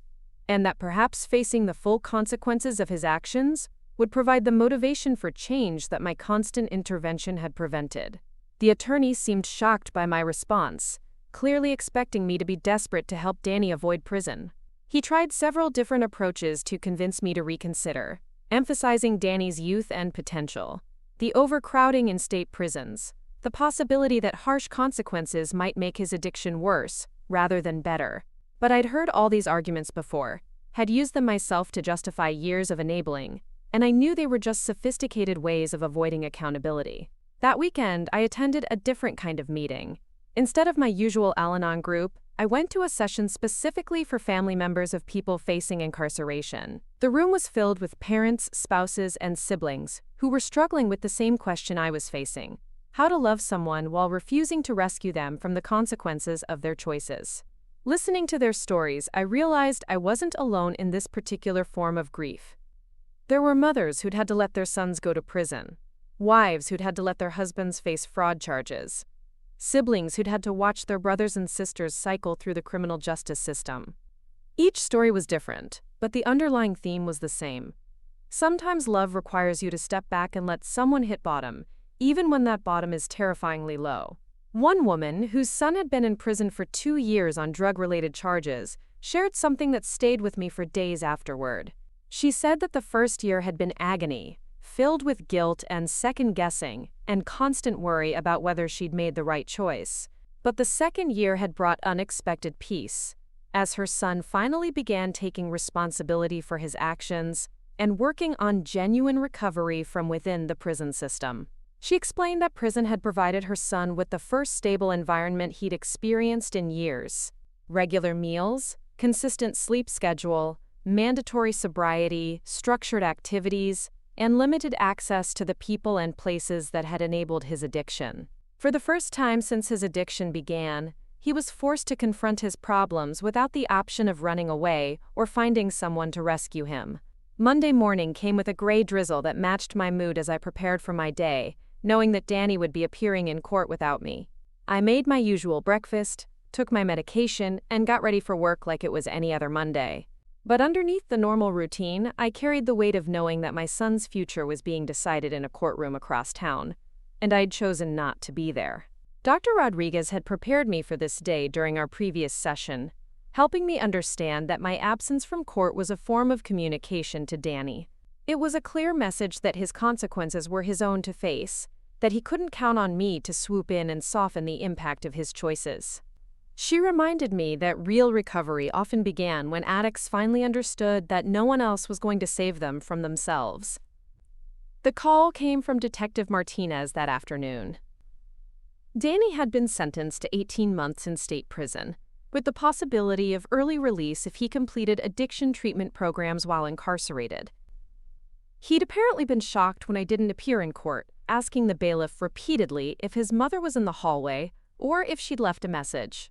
and that perhaps facing the full consequences of his actions would provide the motivation for change that my constant intervention had prevented. The attorney seemed shocked by my response, clearly expecting me to be desperate to help Danny avoid prison. He tried several different approaches to convince me to reconsider, emphasizing Danny's youth and potential, the overcrowding in state prisons, the possibility that harsh consequences might make his addiction worse, rather than better. But I'd heard all these arguments before, had used them myself to justify years of enabling, and I knew they were just sophisticated ways of avoiding accountability. That weekend, I attended a different kind of meeting. Instead of my usual Al-Anon group, I went to a session specifically for family members of people facing incarceration. The room was filled with parents, spouses, and siblings who were struggling with the same question I was facing: how to love someone while refusing to rescue them from the consequences of their choices. Listening to their stories, I realized I wasn't alone in this particular form of grief. There were mothers who'd had to let their sons go to prison, wives who'd had to let their husbands face fraud charges, siblings who'd had to watch their brothers and sisters cycle through the criminal justice system. Each story was different, but the underlying theme was the same. Sometimes love requires you to step back and let someone hit bottom, even when that bottom is terrifyingly low. One woman, whose son had been in prison for 2 years on drug-related charges, shared something that stayed with me for days afterward. She said that the first year had been agony, filled with guilt and second-guessing, and constant worry about whether she'd made the right choice. But the second year had brought unexpected peace, as her son finally began taking responsibility for his actions and working on genuine recovery from within the prison system. She explained that prison had provided her son with the first stable environment he'd experienced in years. Regular meals, consistent sleep schedule, mandatory sobriety, structured activities, and limited access to the people and places that had enabled his addiction. For the first time since his addiction began, he was forced to confront his problems without the option of running away or finding someone to rescue him. Monday morning came with a gray drizzle that matched my mood as I prepared for my day, knowing that Danny would be appearing in court without me. I made my usual breakfast, took my medication, and got ready for work like it was any other Monday. But underneath the normal routine, I carried the weight of knowing that my son's future was being decided in a courtroom across town, and I'd chosen not to be there. Dr. Rodriguez had prepared me for this day during our previous session, helping me understand that my absence from court was a form of communication to Danny. It was a clear message that his consequences were his own to face, that he couldn't count on me to swoop in and soften the impact of his choices. She reminded me that real recovery often began when addicts finally understood that no one else was going to save them from themselves. The call came from Detective Martinez that afternoon. Danny had been sentenced to 18 months in state prison, with the possibility of early release if he completed addiction treatment programs while incarcerated. He'd apparently been shocked when I didn't appear in court, asking the bailiff repeatedly if his mother was in the hallway or if she'd left a message.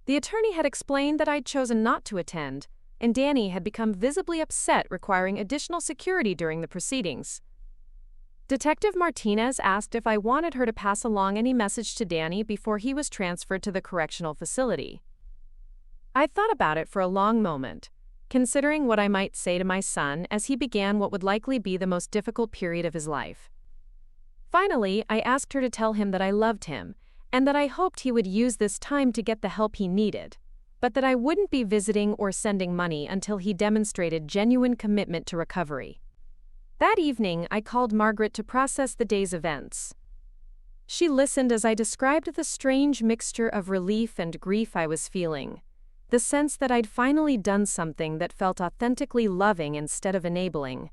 The attorney had explained that I'd chosen not to attend, and Danny had become visibly upset, requiring additional security during the proceedings. Detective Martinez asked if I wanted her to pass along any message to Danny before he was transferred to the correctional facility. I thought about it for a long moment, considering what I might say to my son as he began what would likely be the most difficult period of his life. Finally, I asked her to tell him that I loved him, and that I hoped he would use this time to get the help he needed, but that I wouldn't be visiting or sending money until he demonstrated genuine commitment to recovery. That evening, I called Margaret to process the day's events. She listened as I described the strange mixture of relief and grief I was feeling, the sense that I'd finally done something that felt authentically loving instead of enabling,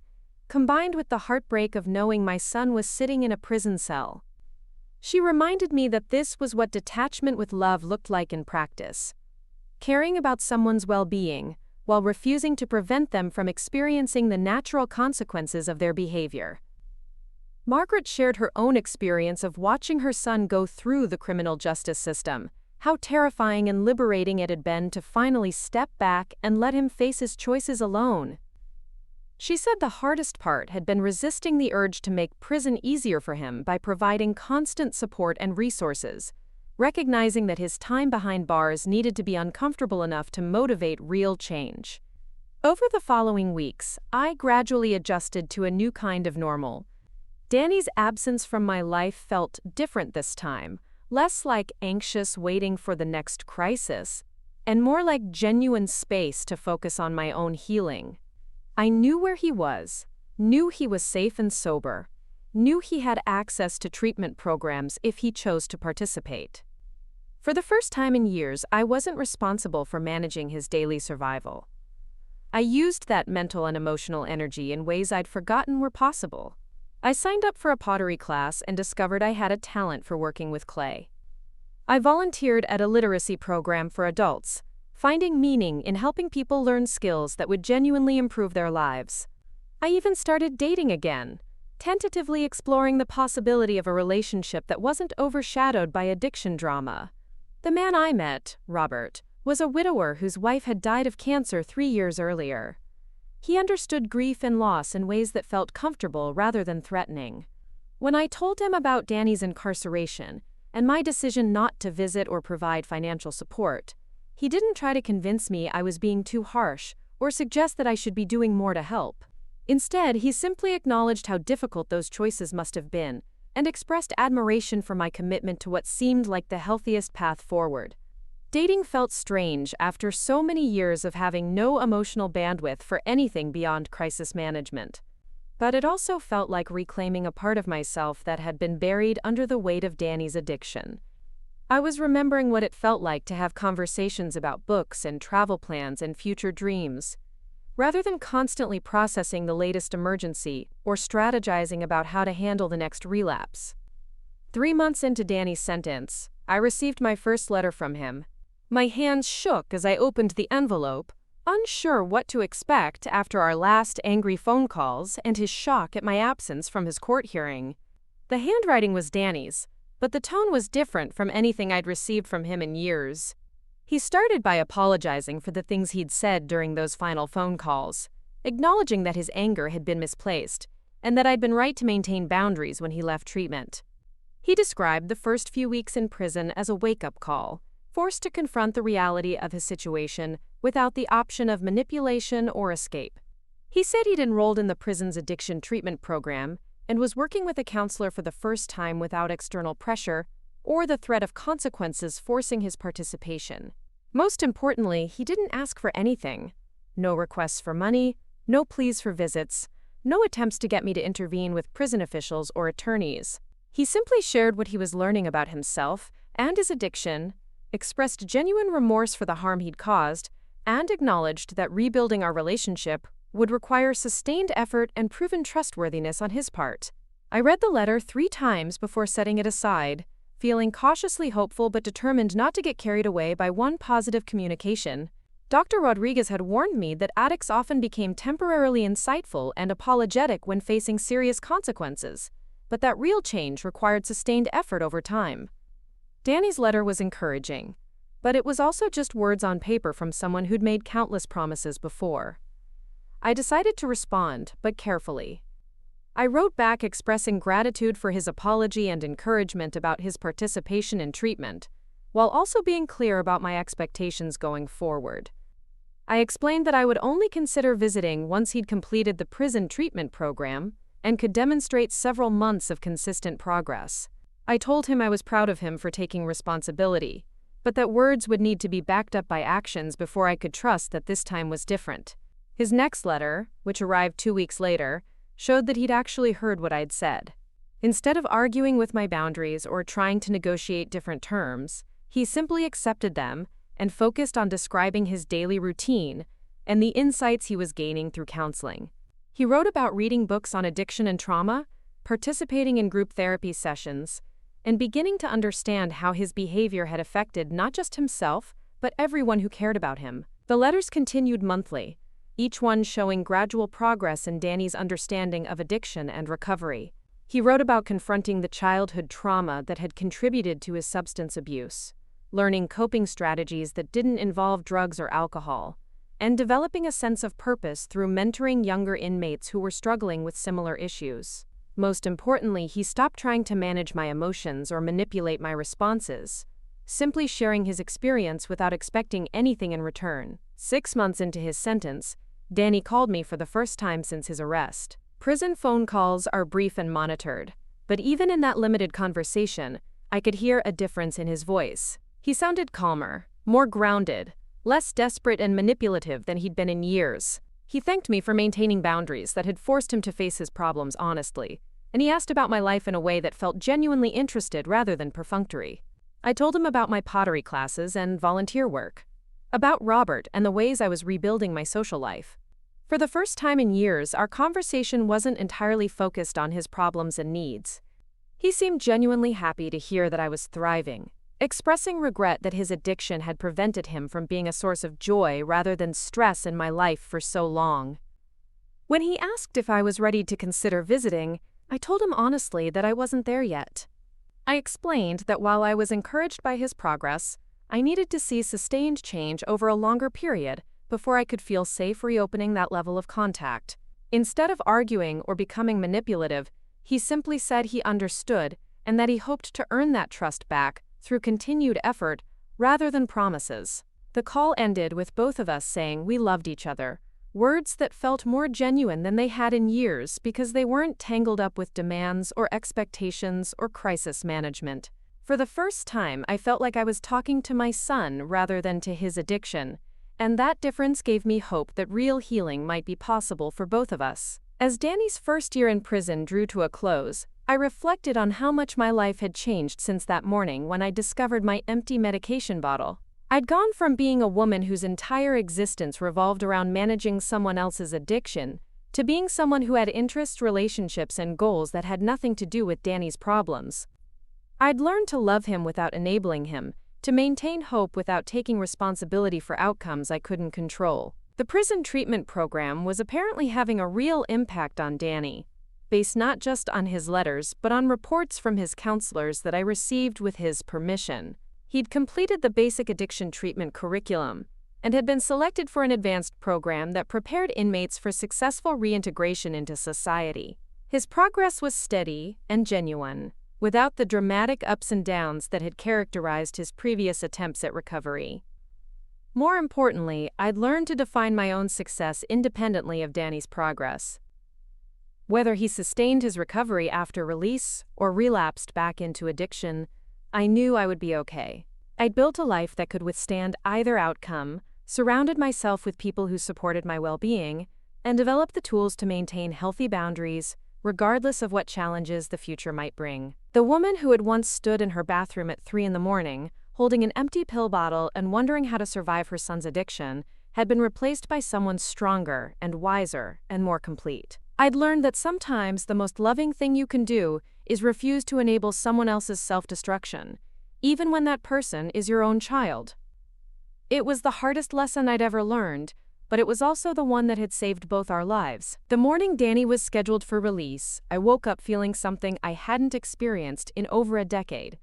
combined with the heartbreak of knowing my son was sitting in a prison cell. She reminded me that this was what detachment with love looked like in practice: caring about someone's well-being while refusing to prevent them from experiencing the natural consequences of their behavior. Margaret shared her own experience of watching her son go through the criminal justice system, how terrifying and liberating it had been to finally step back and let him face his choices alone. She said the hardest part had been resisting the urge to make prison easier for him by providing constant support and resources, recognizing that his time behind bars needed to be uncomfortable enough to motivate real change. Over the following weeks, I gradually adjusted to a new kind of normal. Danny's absence from my life felt different this time, less like anxious waiting for the next crisis, and more like genuine space to focus on my own healing. I knew where he was, knew he was safe and sober, knew he had access to treatment programs if he chose to participate. For the first time in years, I wasn't responsible for managing his daily survival. I used that mental and emotional energy in ways I'd forgotten were possible. I signed up for a pottery class and discovered I had a talent for working with clay. I volunteered at a literacy program for adults, finding meaning in helping people learn skills that would genuinely improve their lives. I even started dating again, tentatively exploring the possibility of a relationship that wasn't overshadowed by addiction drama. The man I met, Robert, was a widower whose wife had died of cancer 3 years earlier. He understood grief and loss in ways that felt comfortable rather than threatening. When I told him about Danny's incarceration and my decision not to visit or provide financial support, he didn't try to convince me I was being too harsh or suggest that I should be doing more to help. Instead, he simply acknowledged how difficult those choices must have been and expressed admiration for my commitment to what seemed like the healthiest path forward. Dating felt strange after so many years of having no emotional bandwidth for anything beyond crisis management. But it also felt like reclaiming a part of myself that had been buried under the weight of Danny's addiction. I was remembering what it felt like to have conversations about books and travel plans and future dreams, rather than constantly processing the latest emergency or strategizing about how to handle the next relapse. 3 months into Danny's sentence, I received my first letter from him. My hands shook as I opened the envelope, unsure what to expect after our last angry phone calls and his shock at my absence from his court hearing. The handwriting was Danny's, but the tone was different from anything I'd received from him in years. He started by apologizing for the things he'd said during those final phone calls, acknowledging that his anger had been misplaced and that I'd been right to maintain boundaries when he left treatment. He described the first few weeks in prison as a wake-up call, forced to confront the reality of his situation without the option of manipulation or escape. He said he'd enrolled in the prison's addiction treatment program and was working with a counselor for the first time without external pressure or the threat of consequences forcing his participation. Most importantly, he didn't ask for anything. No requests for money, no pleas for visits, no attempts to get me to intervene with prison officials or attorneys. He simply shared what he was learning about himself and his addiction, expressed genuine remorse for the harm he'd caused, and acknowledged that rebuilding our relationship would require sustained effort and proven trustworthiness on his part. I read the letter 3 times before setting it aside, feeling cautiously hopeful but determined not to get carried away by one positive communication. Dr. Rodriguez had warned me that addicts often became temporarily insightful and apologetic when facing serious consequences, but that real change required sustained effort over time. Danny's letter was encouraging, but it was also just words on paper from someone who'd made countless promises before. I decided to respond, but carefully. I wrote back expressing gratitude for his apology and encouragement about his participation in treatment, while also being clear about my expectations going forward. I explained that I would only consider visiting once he'd completed the prison treatment program and could demonstrate several months of consistent progress. I told him I was proud of him for taking responsibility, but that words would need to be backed up by actions before I could trust that this time was different. His next letter, which arrived 2 weeks later, showed that he'd actually heard what I'd said. Instead of arguing with my boundaries or trying to negotiate different terms, he simply accepted them and focused on describing his daily routine and the insights he was gaining through counseling. He wrote about reading books on addiction and trauma, participating in group therapy sessions, and beginning to understand how his behavior had affected not just himself, but everyone who cared about him. The letters continued monthly, each one showing gradual progress in Danny's understanding of addiction and recovery. He wrote about confronting the childhood trauma that had contributed to his substance abuse, learning coping strategies that didn't involve drugs or alcohol, and developing a sense of purpose through mentoring younger inmates who were struggling with similar issues. Most importantly, he stopped trying to manage my emotions or manipulate my responses, simply sharing his experience without expecting anything in return. 6 months into his sentence, Danny called me for the first time since his arrest. Prison phone calls are brief and monitored, but even in that limited conversation, I could hear a difference in his voice. He sounded calmer, more grounded, less desperate and manipulative than he'd been in years. He thanked me for maintaining boundaries that had forced him to face his problems honestly, and he asked about my life in a way that felt genuinely interested rather than perfunctory. I told him about my pottery classes and volunteer work, about Robert and the ways I was rebuilding my social life. For the first time in years, our conversation wasn't entirely focused on his problems and needs. He seemed genuinely happy to hear that I was thriving, expressing regret that his addiction had prevented him from being a source of joy rather than stress in my life for so long. When he asked if I was ready to consider visiting, I told him honestly that I wasn't there yet. I explained that while I was encouraged by his progress, I needed to see sustained change over a longer period before I could feel safe reopening that level of contact. Instead of arguing or becoming manipulative, he simply said he understood and that he hoped to earn that trust back through continued effort rather than promises. The call ended with both of us saying we loved each other, words that felt more genuine than they had in years because they weren't tangled up with demands or expectations or crisis management. For the first time, I felt like I was talking to my son rather than to his addiction, and that difference gave me hope that real healing might be possible for both of us. As Danny's first year in prison drew to a close, I reflected on how much my life had changed since that morning when I discovered my empty medication bottle. I'd gone from being a woman whose entire existence revolved around managing someone else's addiction to being someone who had interests, relationships, and goals that had nothing to do with Danny's problems. I'd learned to love him without enabling him, to maintain hope without taking responsibility for outcomes I couldn't control. The prison treatment program was apparently having a real impact on Danny, based not just on his letters but on reports from his counselors that I received with his permission. He'd completed the basic addiction treatment curriculum and had been selected for an advanced program that prepared inmates for successful reintegration into society. His progress was steady and genuine, without the dramatic ups and downs that had characterized his previous attempts at recovery. More importantly, I'd learned to define my own success independently of Danny's progress. Whether he sustained his recovery after release or relapsed back into addiction, I knew I would be okay. I'd built a life that could withstand either outcome, surrounded myself with people who supported my well-being, and developed the tools to maintain healthy boundaries, regardless of what challenges the future might bring. The woman who had once stood in her bathroom at 3 a.m, holding an empty pill bottle and wondering how to survive her son's addiction, had been replaced by someone stronger and wiser and more complete. I'd learned that sometimes the most loving thing you can do is refuse to enable someone else's self-destruction, even when that person is your own child. It was the hardest lesson I'd ever learned, but it was also the one that had saved both our lives. The morning Danny was scheduled for release, I woke up feeling something I hadn't experienced in over a decade.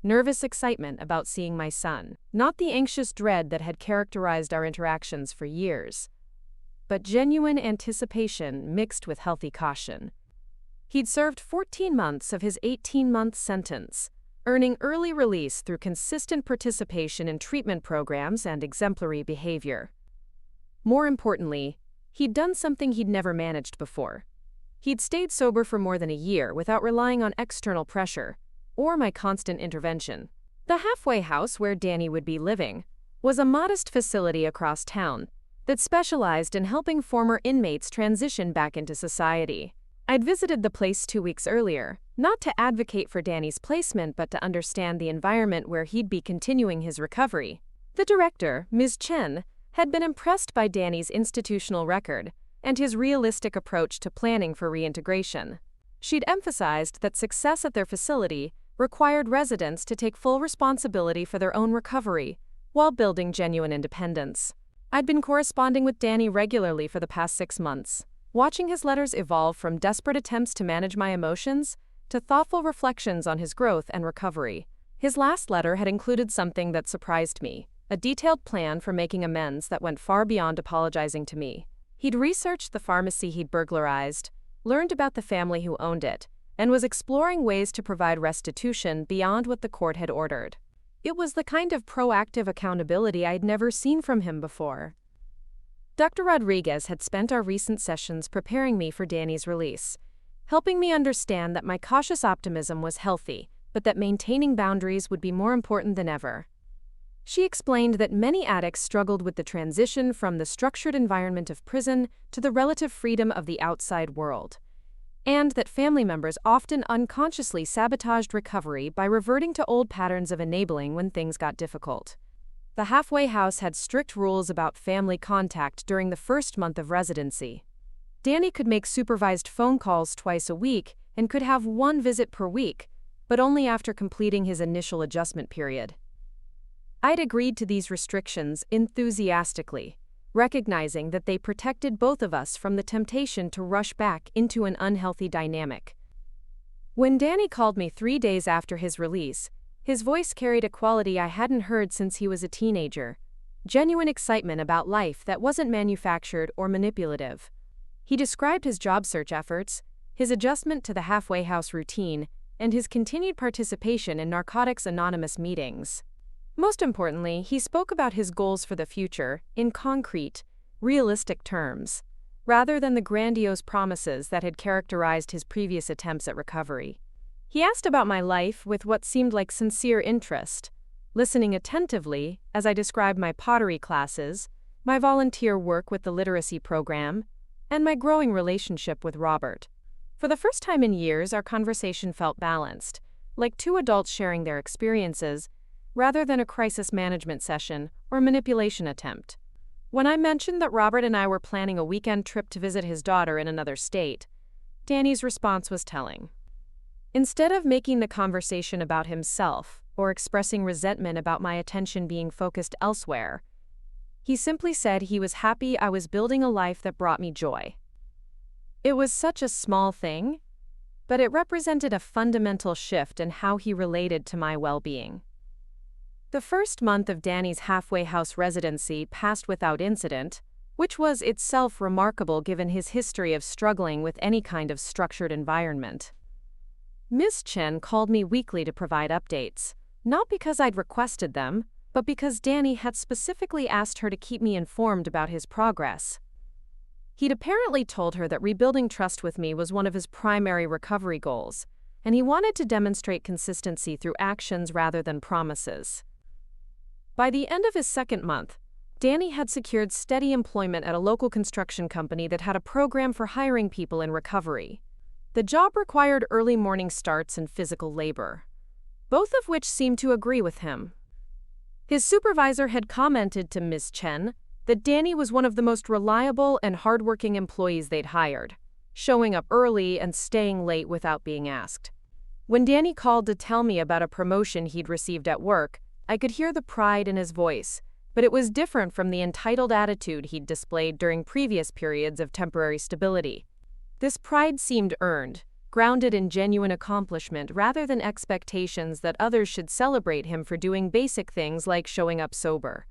Nervous excitement about seeing my son, not the anxious dread that had characterized our interactions for years, but genuine anticipation mixed with healthy caution. He'd served 14 months of his 18-month sentence, earning early release through consistent participation in treatment programs and exemplary behavior. More importantly, he'd done something he'd never managed before. He'd stayed sober for more than a year without relying on external pressure or my constant intervention. The halfway house where Danny would be living was a modest facility across town that specialized in helping former inmates transition back into society. I'd visited the place 2 weeks earlier, not to advocate for Danny's placement but to understand the environment where he'd be continuing his recovery. The director, Ms. Chen, had been impressed by Danny's institutional record and his realistic approach to planning for reintegration. She'd emphasized that success at their facility required residents to take full responsibility for their own recovery while building genuine independence. I'd been corresponding with Danny regularly for the past 6 months, watching his letters evolve from desperate attempts to manage my emotions to thoughtful reflections on his growth and recovery. His last letter had included something that surprised me, a detailed plan for making amends that went far beyond apologizing to me. He'd researched the pharmacy he'd burglarized, learned about the family who owned it, and was exploring ways to provide restitution beyond what the court had ordered. It was the kind of proactive accountability I'd never seen from him before. Dr. Rodriguez had spent our recent sessions preparing me for Danny's release, helping me understand that my cautious optimism was healthy, but that maintaining boundaries would be more important than ever. She explained that many addicts struggled with the transition from the structured environment of prison to the relative freedom of the outside world, and that family members often unconsciously sabotaged recovery by reverting to old patterns of enabling when things got difficult. The halfway house had strict rules about family contact during the first month of residency. Danny could make supervised phone calls twice a week and could have 1 visit per week, but only after completing his initial adjustment period. I'd agreed to these restrictions enthusiastically, recognizing that they protected both of us from the temptation to rush back into an unhealthy dynamic. When Danny called me 3 days after his release, his voice carried a quality I hadn't heard since he was a teenager, genuine excitement about life that wasn't manufactured or manipulative. He described his job search efforts, his adjustment to the halfway house routine, and his continued participation in Narcotics Anonymous meetings. Most importantly, he spoke about his goals for the future in concrete, realistic terms, rather than the grandiose promises that had characterized his previous attempts at recovery. He asked about my life with what seemed like sincere interest, listening attentively as I described my pottery classes, my volunteer work with the literacy program, and my growing relationship with Robert. For the first time in years, our conversation felt balanced, like two adults sharing their experiences, rather than a crisis management session or manipulation attempt. When I mentioned that Robert and I were planning a weekend trip to visit his daughter in another state, Danny's response was telling. Instead of making the conversation about himself or expressing resentment about my attention being focused elsewhere, he simply said he was happy I was building a life that brought me joy. It was such a small thing, but it represented a fundamental shift in how he related to my well-being. The first month of Danny's halfway house residency passed without incident, which was itself remarkable given his history of struggling with any kind of structured environment. Ms. Chen called me weekly to provide updates, not because I'd requested them, but because Danny had specifically asked her to keep me informed about his progress. He'd apparently told her that rebuilding trust with me was one of his primary recovery goals, and he wanted to demonstrate consistency through actions rather than promises. By the end of his second month, Danny had secured steady employment at a local construction company that had a program for hiring people in recovery. The job required early morning starts and physical labor, both of which seemed to agree with him. His supervisor had commented to Ms. Chen that Danny was one of the most reliable and hardworking employees they'd hired, showing up early and staying late without being asked. When Danny called to tell me about a promotion he'd received at work, I could hear the pride in his voice, but it was different from the entitled attitude he'd displayed during previous periods of temporary stability. This pride seemed earned, grounded in genuine accomplishment rather than expectations that others should celebrate him for doing basic things like showing up sober.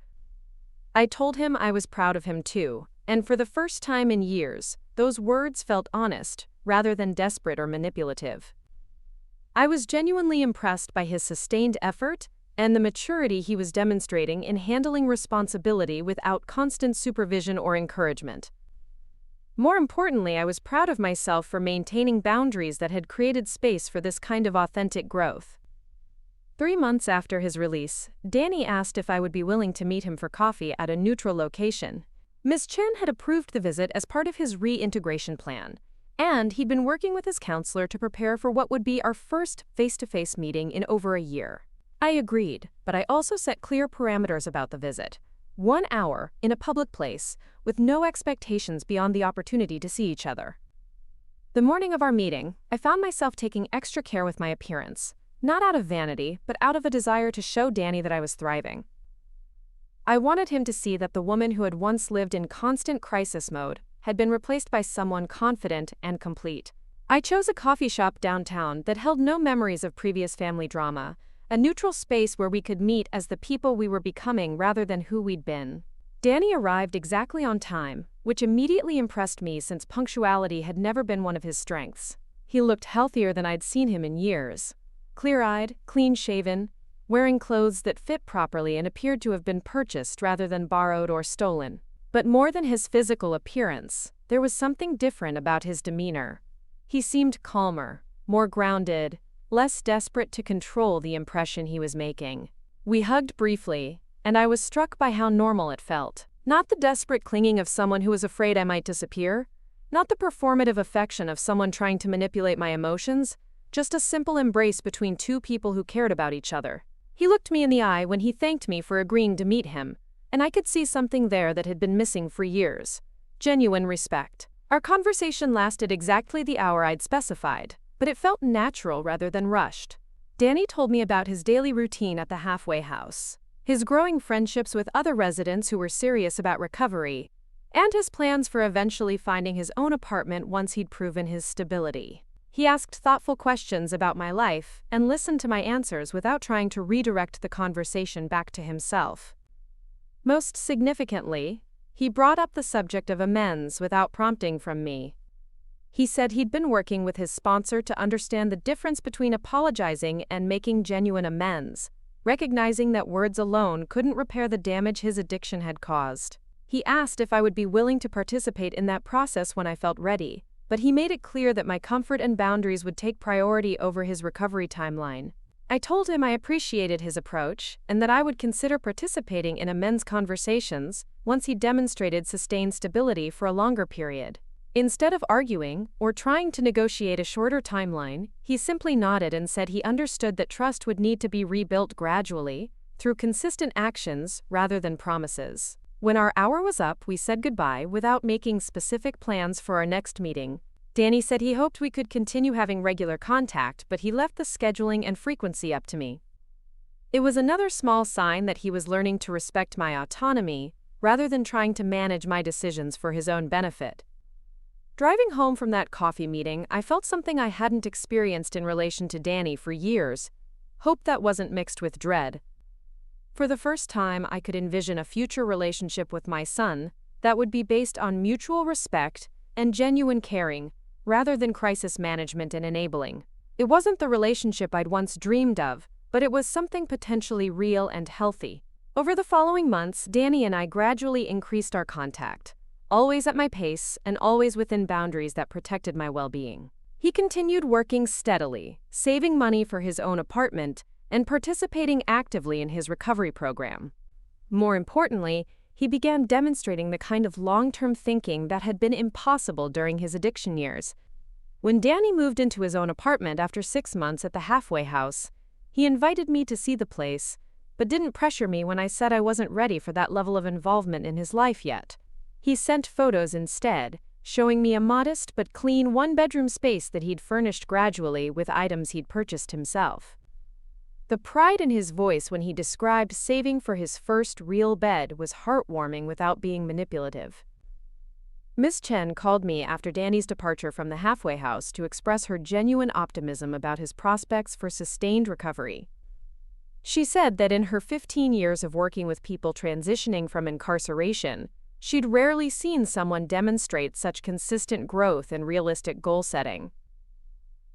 I told him I was proud of him too, and for the first time in years, those words felt honest, rather than desperate or manipulative. I was genuinely impressed by his sustained effort and the maturity he was demonstrating in handling responsibility without constant supervision or encouragement. More importantly, I was proud of myself for maintaining boundaries that had created space for this kind of authentic growth. 3 months after his release, Danny asked if I would be willing to meet him for coffee at a neutral location. Ms. Chen had approved the visit as part of his reintegration plan, and he'd been working with his counselor to prepare for what would be our first face-to-face meeting in over a year. I agreed, but I also set clear parameters about the visit. 1 hour, in a public place, with no expectations beyond the opportunity to see each other. The morning of our meeting, I found myself taking extra care with my appearance, not out of vanity, but out of a desire to show Danny that I was thriving. I wanted him to see that the woman who had once lived in constant crisis mode had been replaced by someone confident and complete. I chose a coffee shop downtown that held no memories of previous family drama, a neutral space where we could meet as the people we were becoming rather than who we'd been. Danny arrived exactly on time, which immediately impressed me since punctuality had never been one of his strengths. He looked healthier than I'd seen him in years. Clear-eyed, clean-shaven, wearing clothes that fit properly and appeared to have been purchased rather than borrowed or stolen. But more than his physical appearance, there was something different about his demeanor. He seemed calmer, more grounded, less desperate to control the impression he was making. We hugged briefly, and I was struck by how normal it felt. Not the desperate clinging of someone who was afraid I might disappear, not the performative affection of someone trying to manipulate my emotions, just a simple embrace between two people who cared about each other. He looked me in the eye when he thanked me for agreeing to meet him, and I could see something there that had been missing for years. Genuine respect. Our conversation lasted exactly the hour I'd specified, but it felt natural rather than rushed. Danny told me about his daily routine at the halfway house, his growing friendships with other residents who were serious about recovery, and his plans for eventually finding his own apartment once he'd proven his stability. He asked thoughtful questions about my life and listened to my answers without trying to redirect the conversation back to himself. Most significantly, he brought up the subject of amends without prompting from me. He said he'd been working with his sponsor to understand the difference between apologizing and making genuine amends, recognizing that words alone couldn't repair the damage his addiction had caused. He asked if I would be willing to participate in that process when I felt ready, but he made it clear that my comfort and boundaries would take priority over his recovery timeline. I told him I appreciated his approach and that I would consider participating in amends conversations once he demonstrated sustained stability for a longer period. Instead of arguing or trying to negotiate a shorter timeline, he simply nodded and said he understood that trust would need to be rebuilt gradually, through consistent actions rather than promises. When our hour was up, we said goodbye without making specific plans for our next meeting. Danny said he hoped we could continue having regular contact, but he left the scheduling and frequency up to me. It was another small sign that he was learning to respect my autonomy, rather than trying to manage my decisions for his own benefit. Driving home from that coffee meeting, I felt something I hadn't experienced in relation to Danny for years. Hope that wasn't mixed with dread. For the first time, I could envision a future relationship with my son that would be based on mutual respect and genuine caring, rather than crisis management and enabling. It wasn't the relationship I'd once dreamed of, but it was something potentially real and healthy. Over the following months, Danny and I gradually increased our contact, always at my pace and always within boundaries that protected my well-being. He continued working steadily, saving money for his own apartment, and participating actively in his recovery program. More importantly, he began demonstrating the kind of long-term thinking that had been impossible during his addiction years. When Danny moved into his own apartment after 6 months at the halfway house, he invited me to see the place, but didn't pressure me when I said I wasn't ready for that level of involvement in his life yet. He sent photos instead, showing me a modest but clean one-bedroom space that he'd furnished gradually with items he'd purchased himself. The pride in his voice when he described saving for his first real bed was heartwarming without being manipulative. Miss Chen called me after Danny's departure from the halfway house to express her genuine optimism about his prospects for sustained recovery. She said that in her 15 years of working with people transitioning from incarceration, she'd rarely seen someone demonstrate such consistent growth and realistic goal setting.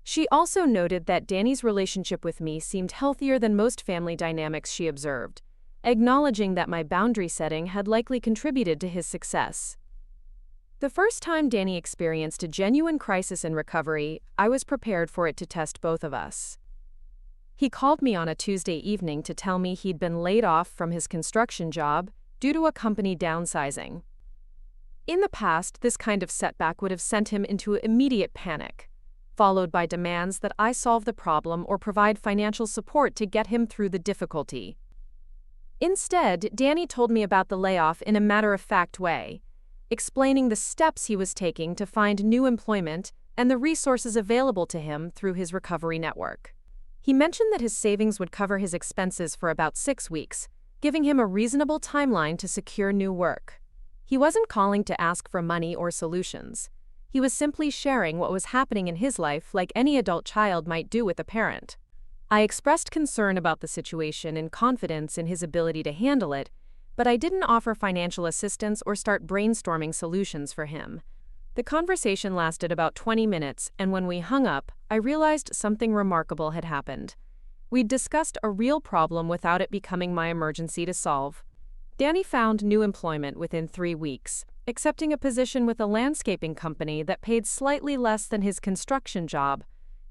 She also noted that Danny's relationship with me seemed healthier than most family dynamics she observed, acknowledging that my boundary setting had likely contributed to his success. The first time Danny experienced a genuine crisis in recovery, I was prepared for it to test both of us. He called me on a Tuesday evening to tell me he'd been laid off from his construction job due to a company downsizing. In the past, this kind of setback would have sent him into immediate panic, followed by demands that I solve the problem or provide financial support to get him through the difficulty. Instead, Danny told me about the layoff in a matter-of-fact way, explaining the steps he was taking to find new employment and the resources available to him through his recovery network. He mentioned that his savings would cover his expenses for about 6 weeks, giving him a reasonable timeline to secure new work. He wasn't calling to ask for money or solutions. He was simply sharing what was happening in his life like any adult child might do with a parent. I expressed concern about the situation and confidence in his ability to handle it, but I didn't offer financial assistance or start brainstorming solutions for him. The conversation lasted about 20 minutes, and when we hung up, I realized something remarkable had happened. We'd discussed a real problem without it becoming my emergency to solve. Danny found new employment within 3 weeks, accepting a position with a landscaping company that paid slightly less than his construction job,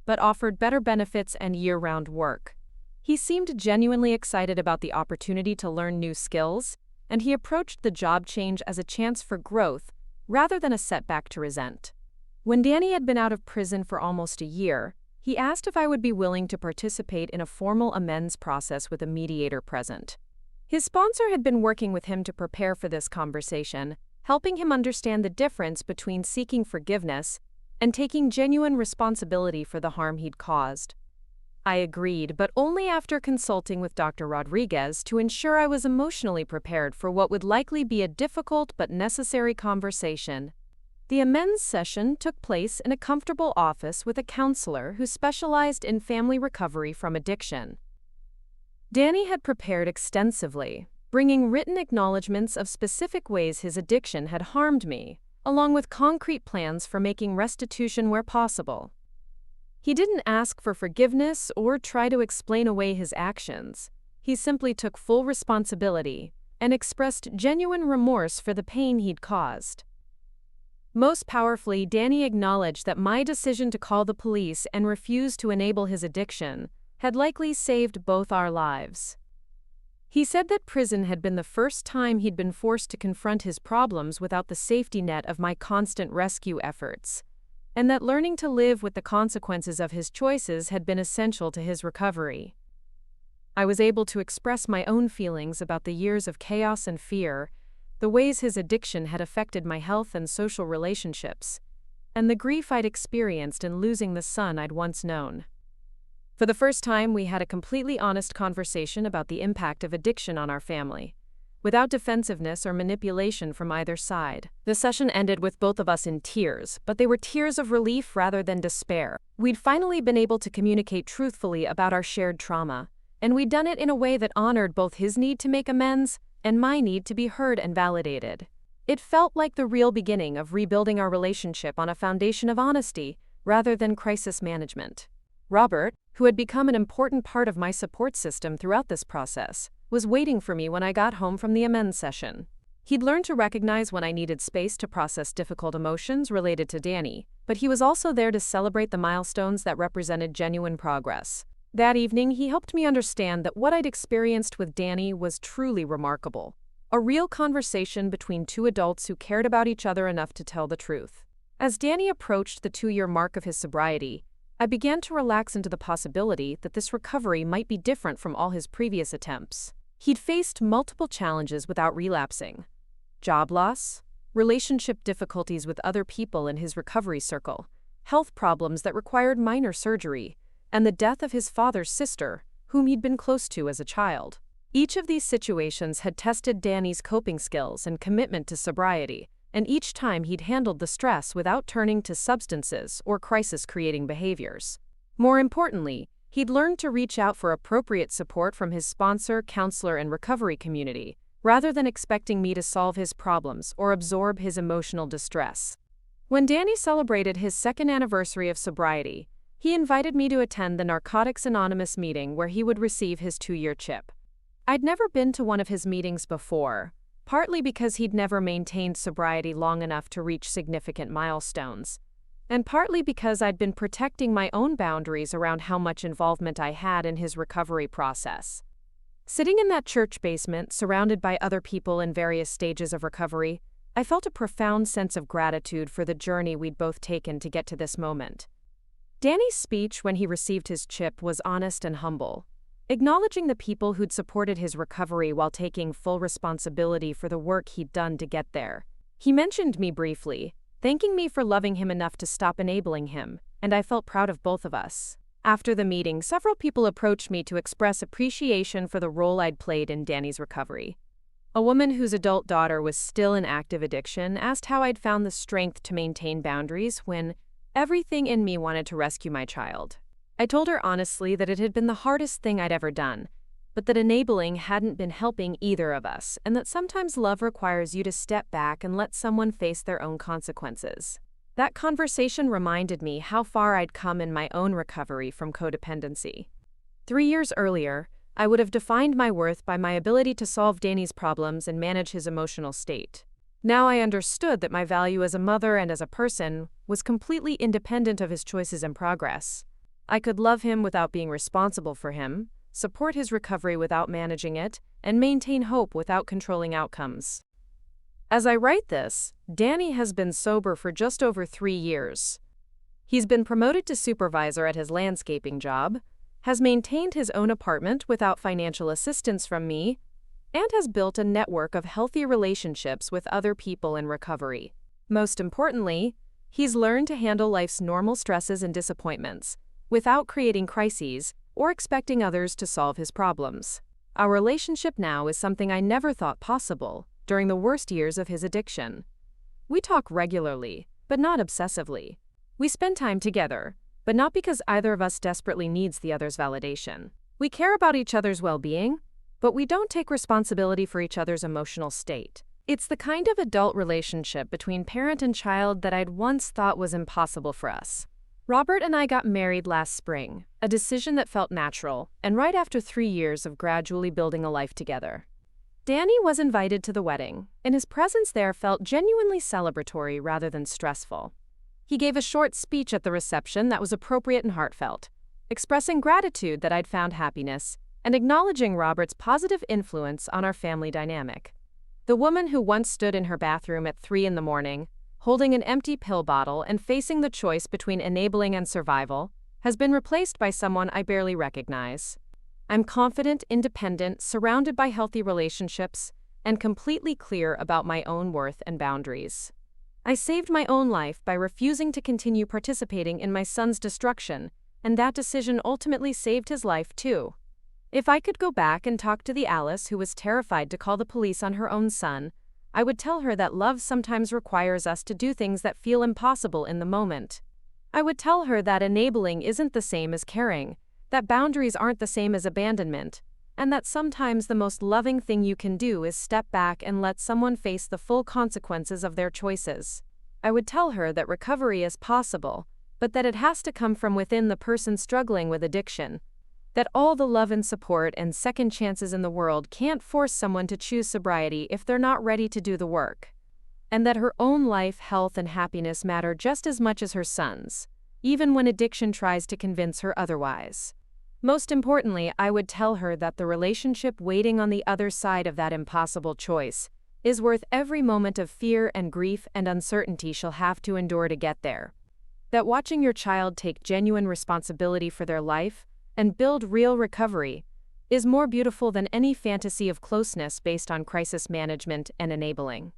but offered better benefits and year-round work. He seemed genuinely excited about the opportunity to learn new skills, and he approached the job change as a chance for growth rather than a setback to resent. When Danny had been out of prison for almost a year, he asked if I would be willing to participate in a formal amends process with a mediator present. His sponsor had been working with him to prepare for this conversation, helping him understand the difference between seeking forgiveness and taking genuine responsibility for the harm he'd caused. I agreed, but only after consulting with Dr. Rodriguez to ensure I was emotionally prepared for what would likely be a difficult but necessary conversation. The amends session took place in a comfortable office with a counselor who specialized in family recovery from addiction. Danny had prepared extensively, bringing written acknowledgments of specific ways his addiction had harmed me, along with concrete plans for making restitution where possible. He didn't ask for forgiveness or try to explain away his actions. He simply took full responsibility and expressed genuine remorse for the pain he'd caused. Most powerfully, Danny acknowledged that my decision to call the police and refuse to enable his addiction had likely saved both our lives. He said that prison had been the first time he'd been forced to confront his problems without the safety net of my constant rescue efforts, and that learning to live with the consequences of his choices had been essential to his recovery. I was able to express my own feelings about the years of chaos and fear, the ways his addiction had affected my health and social relationships, and the grief I'd experienced in losing the son I'd once known. For the first time, we had a completely honest conversation about the impact of addiction on our family, without defensiveness or manipulation from either side. The session ended with both of us in tears, but they were tears of relief rather than despair. We'd finally been able to communicate truthfully about our shared trauma, and we'd done it in a way that honored both his need to make amends and my need to be heard and validated. It felt like the real beginning of rebuilding our relationship on a foundation of honesty rather than crisis management. Robert, who had become an important part of my support system throughout this process, was waiting for me when I got home from the amends session. He'd learned to recognize when I needed space to process difficult emotions related to Danny, but he was also there to celebrate the milestones that represented genuine progress. That evening, he helped me understand that what I'd experienced with Danny was truly remarkable. A real conversation between two adults who cared about each other enough to tell the truth. As Danny approached the 2-year mark of his sobriety, I began to relax into the possibility that this recovery might be different from all his previous attempts. He'd faced multiple challenges without relapsing: job loss, relationship difficulties with other people in his recovery circle, health problems that required minor surgery, and the death of his father's sister, whom he'd been close to as a child. Each of these situations had tested Danny's coping skills and commitment to sobriety, and each time he'd handled the stress without turning to substances or crisis-creating behaviors. More importantly, he'd learned to reach out for appropriate support from his sponsor, counselor, and recovery community, rather than expecting me to solve his problems or absorb his emotional distress. When Danny celebrated his 2nd anniversary of sobriety, he invited me to attend the Narcotics Anonymous meeting where he would receive his 2-year chip. I'd never been to one of his meetings before, partly because he'd never maintained sobriety long enough to reach significant milestones, and partly because I'd been protecting my own boundaries around how much involvement I had in his recovery process. Sitting in that church basement, surrounded by other people in various stages of recovery, I felt a profound sense of gratitude for the journey we'd both taken to get to this moment. Danny's speech when he received his chip was honest and humble, acknowledging the people who'd supported his recovery while taking full responsibility for the work he'd done to get there. He mentioned me briefly, thanking me for loving him enough to stop enabling him, and I felt proud of both of us. After the meeting, several people approached me to express appreciation for the role I'd played in Danny's recovery. A woman whose adult daughter was still in active addiction asked how I'd found the strength to maintain boundaries when everything in me wanted to rescue my child. I told her honestly that it had been the hardest thing I'd ever done, but that enabling hadn't been helping either of us, and that sometimes love requires you to step back and let someone face their own consequences. That conversation reminded me how far I'd come in my own recovery from codependency. 3 years earlier, I would have defined my worth by my ability to solve Danny's problems and manage his emotional state. Now I understood that my value as a mother and as a person was completely independent of his choices and progress. I could love him without being responsible for him, support his recovery without managing it, and maintain hope without controlling outcomes. As I write this, Danny has been sober for just over 3 years. He's been promoted to supervisor at his landscaping job, has maintained his own apartment without financial assistance from me, and has built a network of healthy relationships with other people in recovery. Most importantly, he's learned to handle life's normal stresses and disappointments, without creating crises or expecting others to solve his problems. Our relationship now is something I never thought possible during the worst years of his addiction. We talk regularly, but not obsessively. We spend time together, but not because either of us desperately needs the other's validation. We care about each other's well-being, but we don't take responsibility for each other's emotional state. It's the kind of adult relationship between parent and child that I'd once thought was impossible for us. Robert and I got married last spring, a decision that felt natural, and right after 3 years of gradually building a life together. Danny was invited to the wedding, and his presence there felt genuinely celebratory rather than stressful. He gave a short speech at the reception that was appropriate and heartfelt, expressing gratitude that I'd found happiness, and acknowledging Robert's positive influence on our family dynamic. The woman who once stood in her bathroom at 3 in the morning, holding an empty pill bottle and facing the choice between enabling and survival, has been replaced by someone I barely recognize. I'm confident, independent, surrounded by healthy relationships, and completely clear about my own worth and boundaries. I saved my own life by refusing to continue participating in my son's destruction, and that decision ultimately saved his life too. If I could go back and talk to the Alice who was terrified to call the police on her own son, I would tell her that love sometimes requires us to do things that feel impossible in the moment. I would tell her that enabling isn't the same as caring, that boundaries aren't the same as abandonment, and that sometimes the most loving thing you can do is step back and let someone face the full consequences of their choices. I would tell her that recovery is possible, but that it has to come from within the person struggling with addiction, that all the love and support and second chances in the world can't force someone to choose sobriety if they're not ready to do the work, and that her own life, health, and happiness matter just as much as her son's, even when addiction tries to convince her otherwise. Most importantly, I would tell her that the relationship waiting on the other side of that impossible choice is worth every moment of fear and grief and uncertainty she'll have to endure to get there. That watching your child take genuine responsibility for their life and build real recovery is more beautiful than any fantasy of closeness based on crisis management and enabling.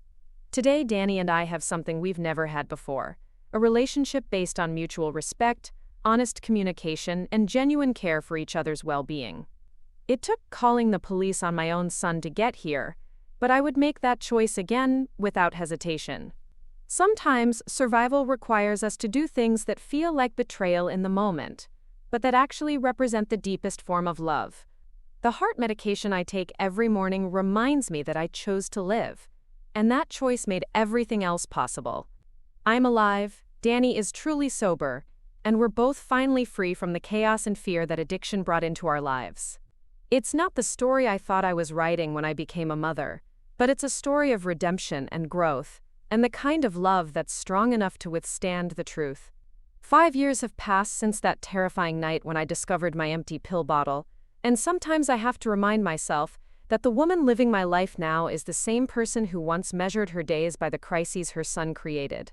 Today, Danny and I have something we've never had before, a relationship based on mutual respect, honest communication, and genuine care for each other's well-being. It took calling the police on my own son to get here, but I would make that choice again without hesitation. Sometimes, survival requires us to do things that feel like betrayal in the moment, but that actually represent the deepest form of love. The heart medication I take every morning reminds me that I chose to live, and that choice made everything else possible. I'm alive, Danny is truly sober, and we're both finally free from the chaos and fear that addiction brought into our lives. It's not the story I thought I was writing when I became a mother, but it's a story of redemption and growth, and the kind of love that's strong enough to withstand the truth. 5 years have passed since that terrifying night when I discovered my empty pill bottle, and sometimes I have to remind myself that the woman living my life now is the same person who once measured her days by the crises her son created.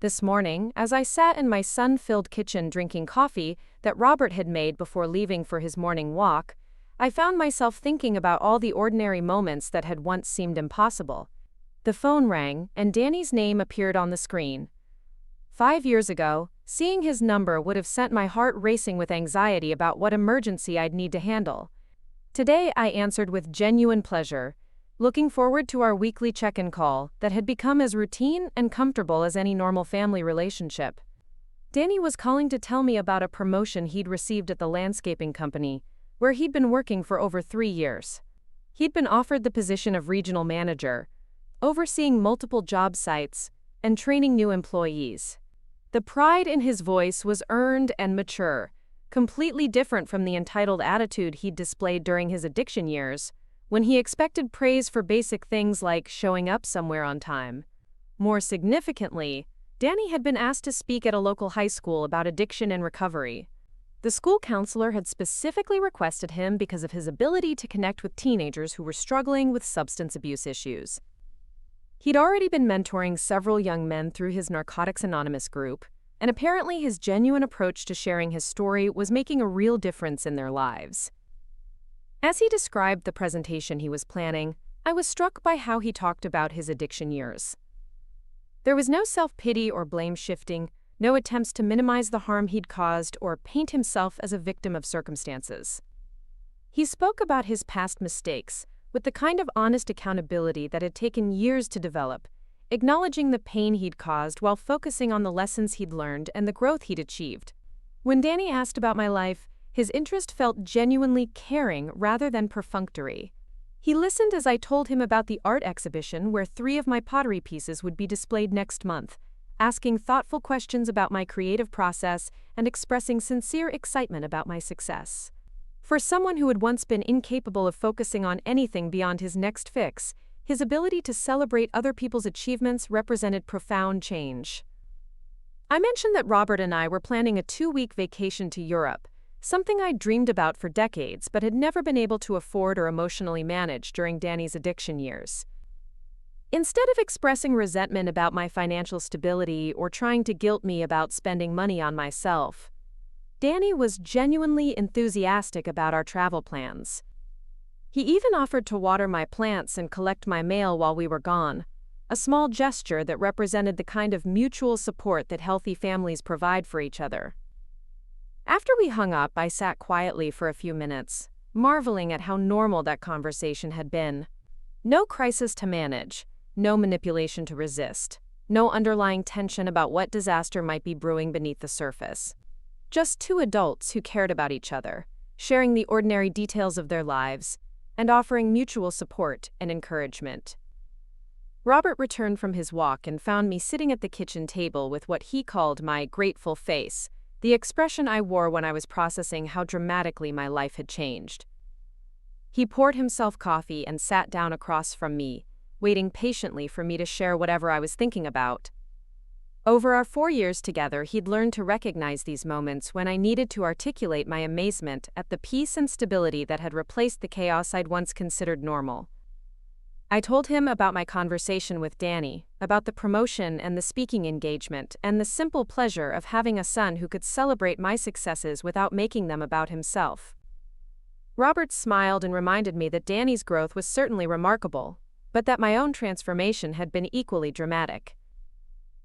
This morning, as I sat in my sun-filled kitchen drinking coffee that Robert had made before leaving for his morning walk, I found myself thinking about all the ordinary moments that had once seemed impossible. The phone rang, and Danny's name appeared on the screen. 5 years ago, seeing his number would have sent my heart racing with anxiety about what emergency I'd need to handle. Today, I answered with genuine pleasure, looking forward to our weekly check-in call that had become as routine and comfortable as any normal family relationship. Danny was calling to tell me about a promotion he'd received at the landscaping company, where he'd been working for over 3 years. He'd been offered the position of regional manager, overseeing multiple job sites and training new employees. The pride in his voice was earned and mature, completely different from the entitled attitude he'd displayed during his addiction years, when he expected praise for basic things like showing up somewhere on time. More significantly, Danny had been asked to speak at a local high school about addiction and recovery. The school counselor had specifically requested him because of his ability to connect with teenagers who were struggling with substance abuse issues. He'd already been mentoring several young men through his Narcotics Anonymous group, and apparently his genuine approach to sharing his story was making a real difference in their lives. As he described the presentation he was planning, I was struck by how he talked about his addiction years. There was no self-pity or blame-shifting, no attempts to minimize the harm he'd caused or paint himself as a victim of circumstances. He spoke about his past mistakes with the kind of honest accountability that had taken years to develop, acknowledging the pain he'd caused while focusing on the lessons he'd learned and the growth he'd achieved. When Danny asked about my life, his interest felt genuinely caring rather than perfunctory. He listened as I told him about the art exhibition where 3 of my pottery pieces would be displayed next month, asking thoughtful questions about my creative process and expressing sincere excitement about my success. For someone who had once been incapable of focusing on anything beyond his next fix, his ability to celebrate other people's achievements represented profound change. I mentioned that Robert and I were planning a 2-week vacation to Europe, something I'd dreamed about for decades but had never been able to afford or emotionally manage during Danny's addiction years. Instead of expressing resentment about my financial stability or trying to guilt me about spending money on myself, Danny was genuinely enthusiastic about our travel plans. He even offered to water my plants and collect my mail while we were gone, a small gesture that represented the kind of mutual support that healthy families provide for each other. After we hung up, I sat quietly for a few minutes, marveling at how normal that conversation had been. No crisis to manage. No manipulation to resist. No underlying tension about what disaster might be brewing beneath the surface. Just two adults who cared about each other, sharing the ordinary details of their lives, and offering mutual support and encouragement. Robert returned from his walk and found me sitting at the kitchen table with what he called my grateful face, the expression I wore when I was processing how dramatically my life had changed. He poured himself coffee and sat down across from me, waiting patiently for me to share whatever I was thinking about. Over our 4 years together, he'd learned to recognize these moments when I needed to articulate my amazement at the peace and stability that had replaced the chaos I'd once considered normal. I told him about my conversation with Danny, about the promotion and the speaking engagement, and the simple pleasure of having a son who could celebrate my successes without making them about himself. Robert smiled and reminded me that Danny's growth was certainly remarkable, but that my own transformation had been equally dramatic.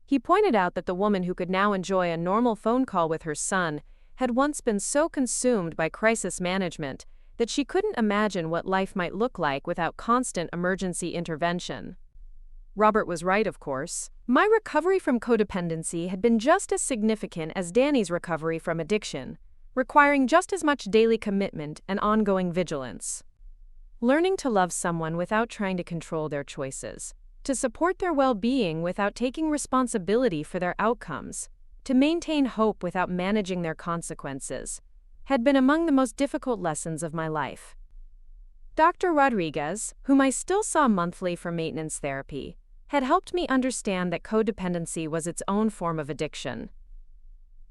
He pointed out that the woman who could now enjoy a normal phone call with her son had once been so consumed by crisis management that she couldn't imagine what life might look like without constant emergency intervention. Robert was right, of course. My recovery from codependency had been just as significant as Danny's recovery from addiction, requiring just as much daily commitment and ongoing vigilance. Learning to love someone without trying to control their choices, to support their well-being without taking responsibility for their outcomes, to maintain hope without managing their consequences, had been among the most difficult lessons of my life. Dr. Rodriguez, whom I still saw monthly for maintenance therapy, had helped me understand that codependency was its own form of addiction.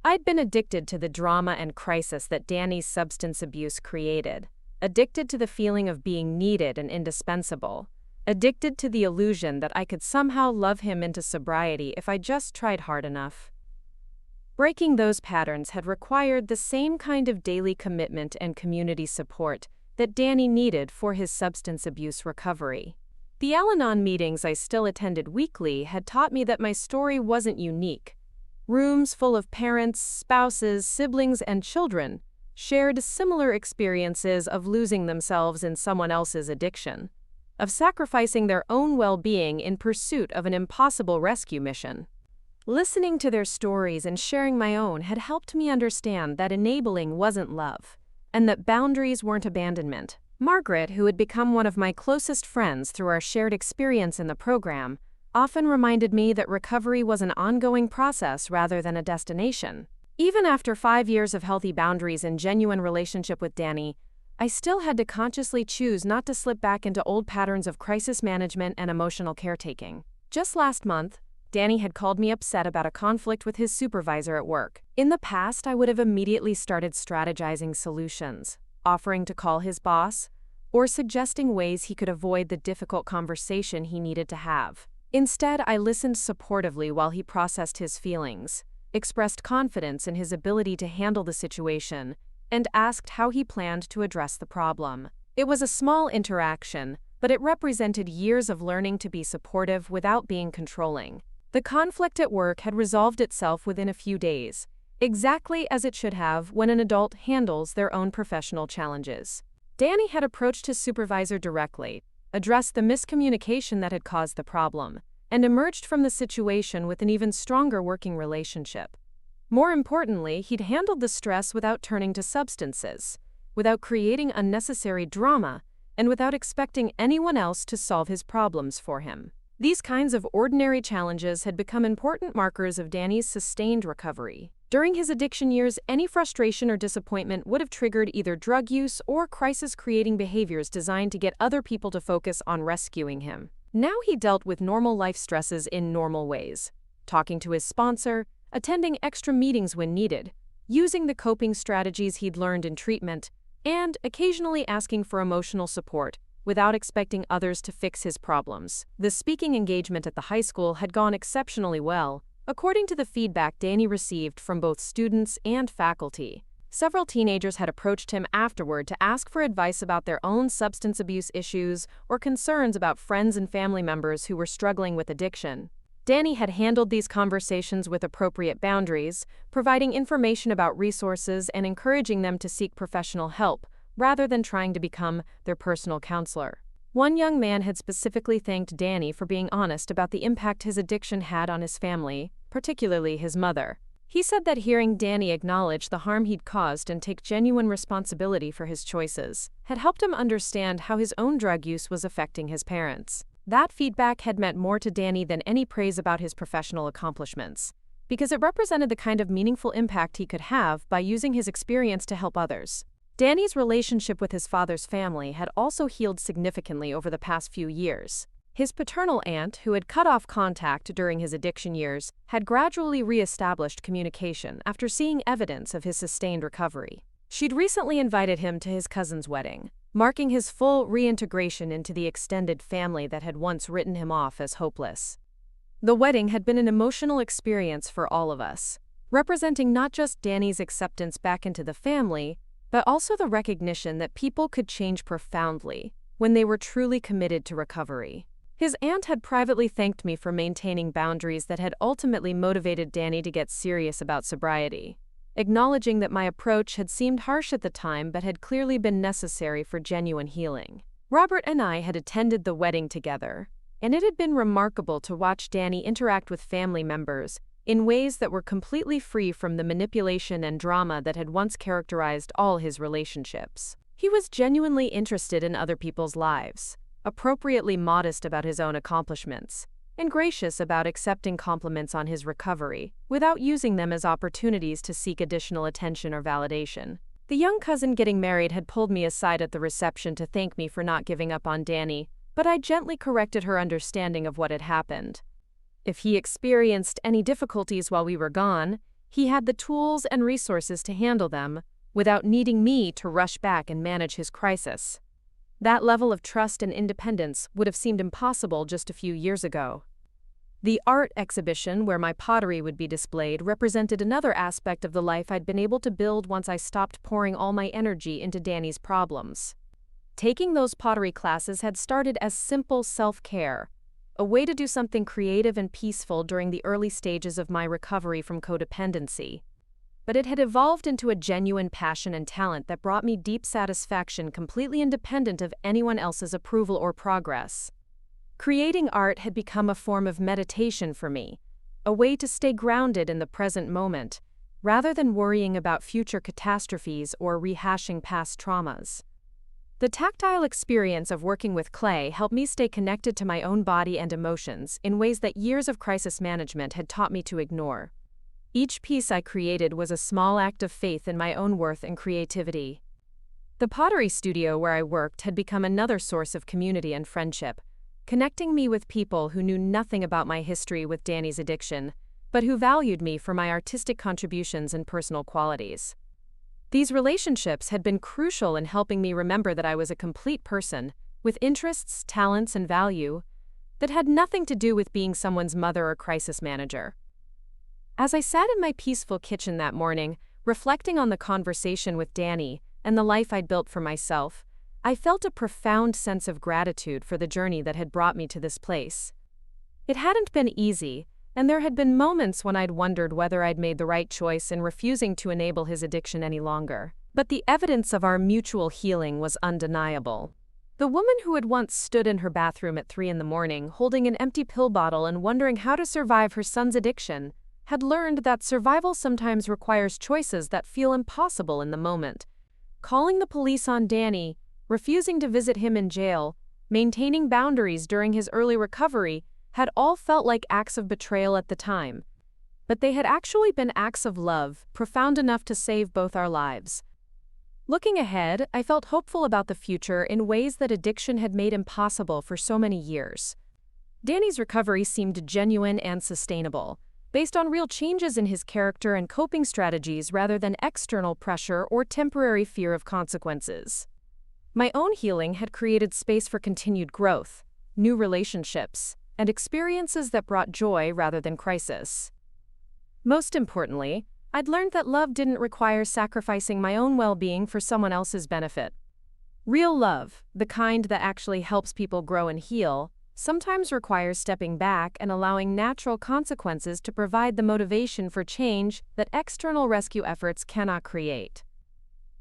I'd been addicted to the drama and crisis that Danny's substance abuse created. Addicted to the feeling of being needed and indispensable, addicted to the illusion that I could somehow love him into sobriety if I just tried hard enough. Breaking those patterns had required the same kind of daily commitment and community support that Danny needed for his substance abuse recovery. The Al-Anon meetings I still attended weekly had taught me that my story wasn't unique. Rooms full of parents, spouses, siblings, and children shared similar experiences of losing themselves in someone else's addiction, of sacrificing their own well-being in pursuit of an impossible rescue mission. Listening to their stories and sharing my own had helped me understand that enabling wasn't love, and that boundaries weren't abandonment. Margaret, who had become one of my closest friends through our shared experience in the program, often reminded me that recovery was an ongoing process rather than a destination. Even after 5 years of healthy boundaries and genuine relationship with Danny, I still had to consciously choose not to slip back into old patterns of crisis management and emotional caretaking. Just last month, Danny had called me upset about a conflict with his supervisor at work. In the past, I would have immediately started strategizing solutions, offering to call his boss, or suggesting ways he could avoid the difficult conversation he needed to have. Instead, I listened supportively while he processed his feelings, expressed confidence in his ability to handle the situation, and asked how he planned to address the problem. It was a small interaction, but it represented years of learning to be supportive without being controlling. The conflict at work had resolved itself within a few days, exactly as it should have when an adult handles their own professional challenges. Danny had approached his supervisor directly, addressed the miscommunication that had caused the problem, and emerged from the situation with an even stronger working relationship. More importantly, he'd handled the stress without turning to substances, without creating unnecessary drama, and without expecting anyone else to solve his problems for him. These kinds of ordinary challenges had become important markers of Danny's sustained recovery. During his addiction years, any frustration or disappointment would have triggered either drug use or crisis-creating behaviors designed to get other people to focus on rescuing him. Now he dealt with normal life stresses in normal ways, talking to his sponsor, attending extra meetings when needed, using the coping strategies he'd learned in treatment, and occasionally asking for emotional support without expecting others to fix his problems. The speaking engagement at the high school had gone exceptionally well, according to the feedback Danny received from both students and faculty. Several teenagers had approached him afterward to ask for advice about their own substance abuse issues or concerns about friends and family members who were struggling with addiction. Danny had handled these conversations with appropriate boundaries, providing information about resources and encouraging them to seek professional help, rather than trying to become their personal counselor. One young man had specifically thanked Danny for being honest about the impact his addiction had on his family, particularly his mother. He said that hearing Danny acknowledge the harm he'd caused and take genuine responsibility for his choices had helped him understand how his own drug use was affecting his parents. That feedback had meant more to Danny than any praise about his professional accomplishments, because it represented the kind of meaningful impact he could have by using his experience to help others. Danny's relationship with his father's family had also healed significantly over the past few years. His paternal aunt, who had cut off contact during his addiction years, had gradually re-established communication after seeing evidence of his sustained recovery. She'd recently invited him to his cousin's wedding, marking his full reintegration into the extended family that had once written him off as hopeless. The wedding had been an emotional experience for all of us, representing not just Danny's acceptance back into the family, but also the recognition that people could change profoundly when they were truly committed to recovery. His aunt had privately thanked me for maintaining boundaries that had ultimately motivated Danny to get serious about sobriety, acknowledging that my approach had seemed harsh at the time but had clearly been necessary for genuine healing. Robert and I had attended the wedding together, and it had been remarkable to watch Danny interact with family members in ways that were completely free from the manipulation and drama that had once characterized all his relationships. He was genuinely interested in other people's lives, appropriately modest about his own accomplishments, and gracious about accepting compliments on his recovery, without using them as opportunities to seek additional attention or validation. The young cousin getting married had pulled me aside at the reception to thank me for not giving up on Danny, but I gently corrected her understanding of what had happened. If he experienced any difficulties while we were gone, he had the tools and resources to handle them, without needing me to rush back and manage his crisis. That level of trust and independence would have seemed impossible just a few years ago. The art exhibition where my pottery would be displayed represented another aspect of the life I'd been able to build once I stopped pouring all my energy into Danny's problems. Taking those pottery classes had started as simple self-care, a way to do something creative and peaceful during the early stages of my recovery from codependency. But it had evolved into a genuine passion and talent that brought me deep satisfaction completely independent of anyone else's approval or progress. Creating art had become a form of meditation for me, a way to stay grounded in the present moment, rather than worrying about future catastrophes or rehashing past traumas. The tactile experience of working with clay helped me stay connected to my own body and emotions in ways that years of crisis management had taught me to ignore. Each piece I created was a small act of faith in my own worth and creativity. The pottery studio where I worked had become another source of community and friendship, connecting me with people who knew nothing about my history with Danny's addiction, but who valued me for my artistic contributions and personal qualities. These relationships had been crucial in helping me remember that I was a complete person, with interests, talents, and value, that had nothing to do with being someone's mother or crisis manager. As I sat in my peaceful kitchen that morning, reflecting on the conversation with Danny and the life I'd built for myself, I felt a profound sense of gratitude for the journey that had brought me to this place. It hadn't been easy, and there had been moments when I'd wondered whether I'd made the right choice in refusing to enable his addiction any longer. But the evidence of our mutual healing was undeniable. The woman who had once stood in her bathroom at 3 a.m, holding an empty pill bottle and wondering how to survive her son's addiction, had learned that survival sometimes requires choices that feel impossible in the moment. Calling the police on Danny, refusing to visit him in jail, maintaining boundaries during his early recovery, had all felt like acts of betrayal at the time. But they had actually been acts of love, profound enough to save both our lives. Looking ahead, I felt hopeful about the future in ways that addiction had made impossible for so many years. Danny's recovery seemed genuine and sustainable, based on real changes in his character and coping strategies rather than external pressure or temporary fear of consequences. My own healing had created space for continued growth, new relationships, and experiences that brought joy rather than crisis. Most importantly, I'd learned that love didn't require sacrificing my own well-being for someone else's benefit. Real love, the kind that actually helps people grow and heal, sometimes requires stepping back and allowing natural consequences to provide the motivation for change that external rescue efforts cannot create.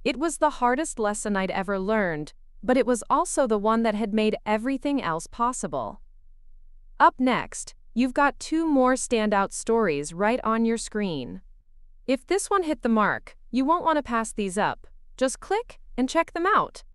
It was the hardest lesson I'd ever learned, but it was also the one that had made everything else possible. Up next, you've got 2 more standout stories right on your screen. If this one hit the mark, you won't want to pass these up. Just click and check them out.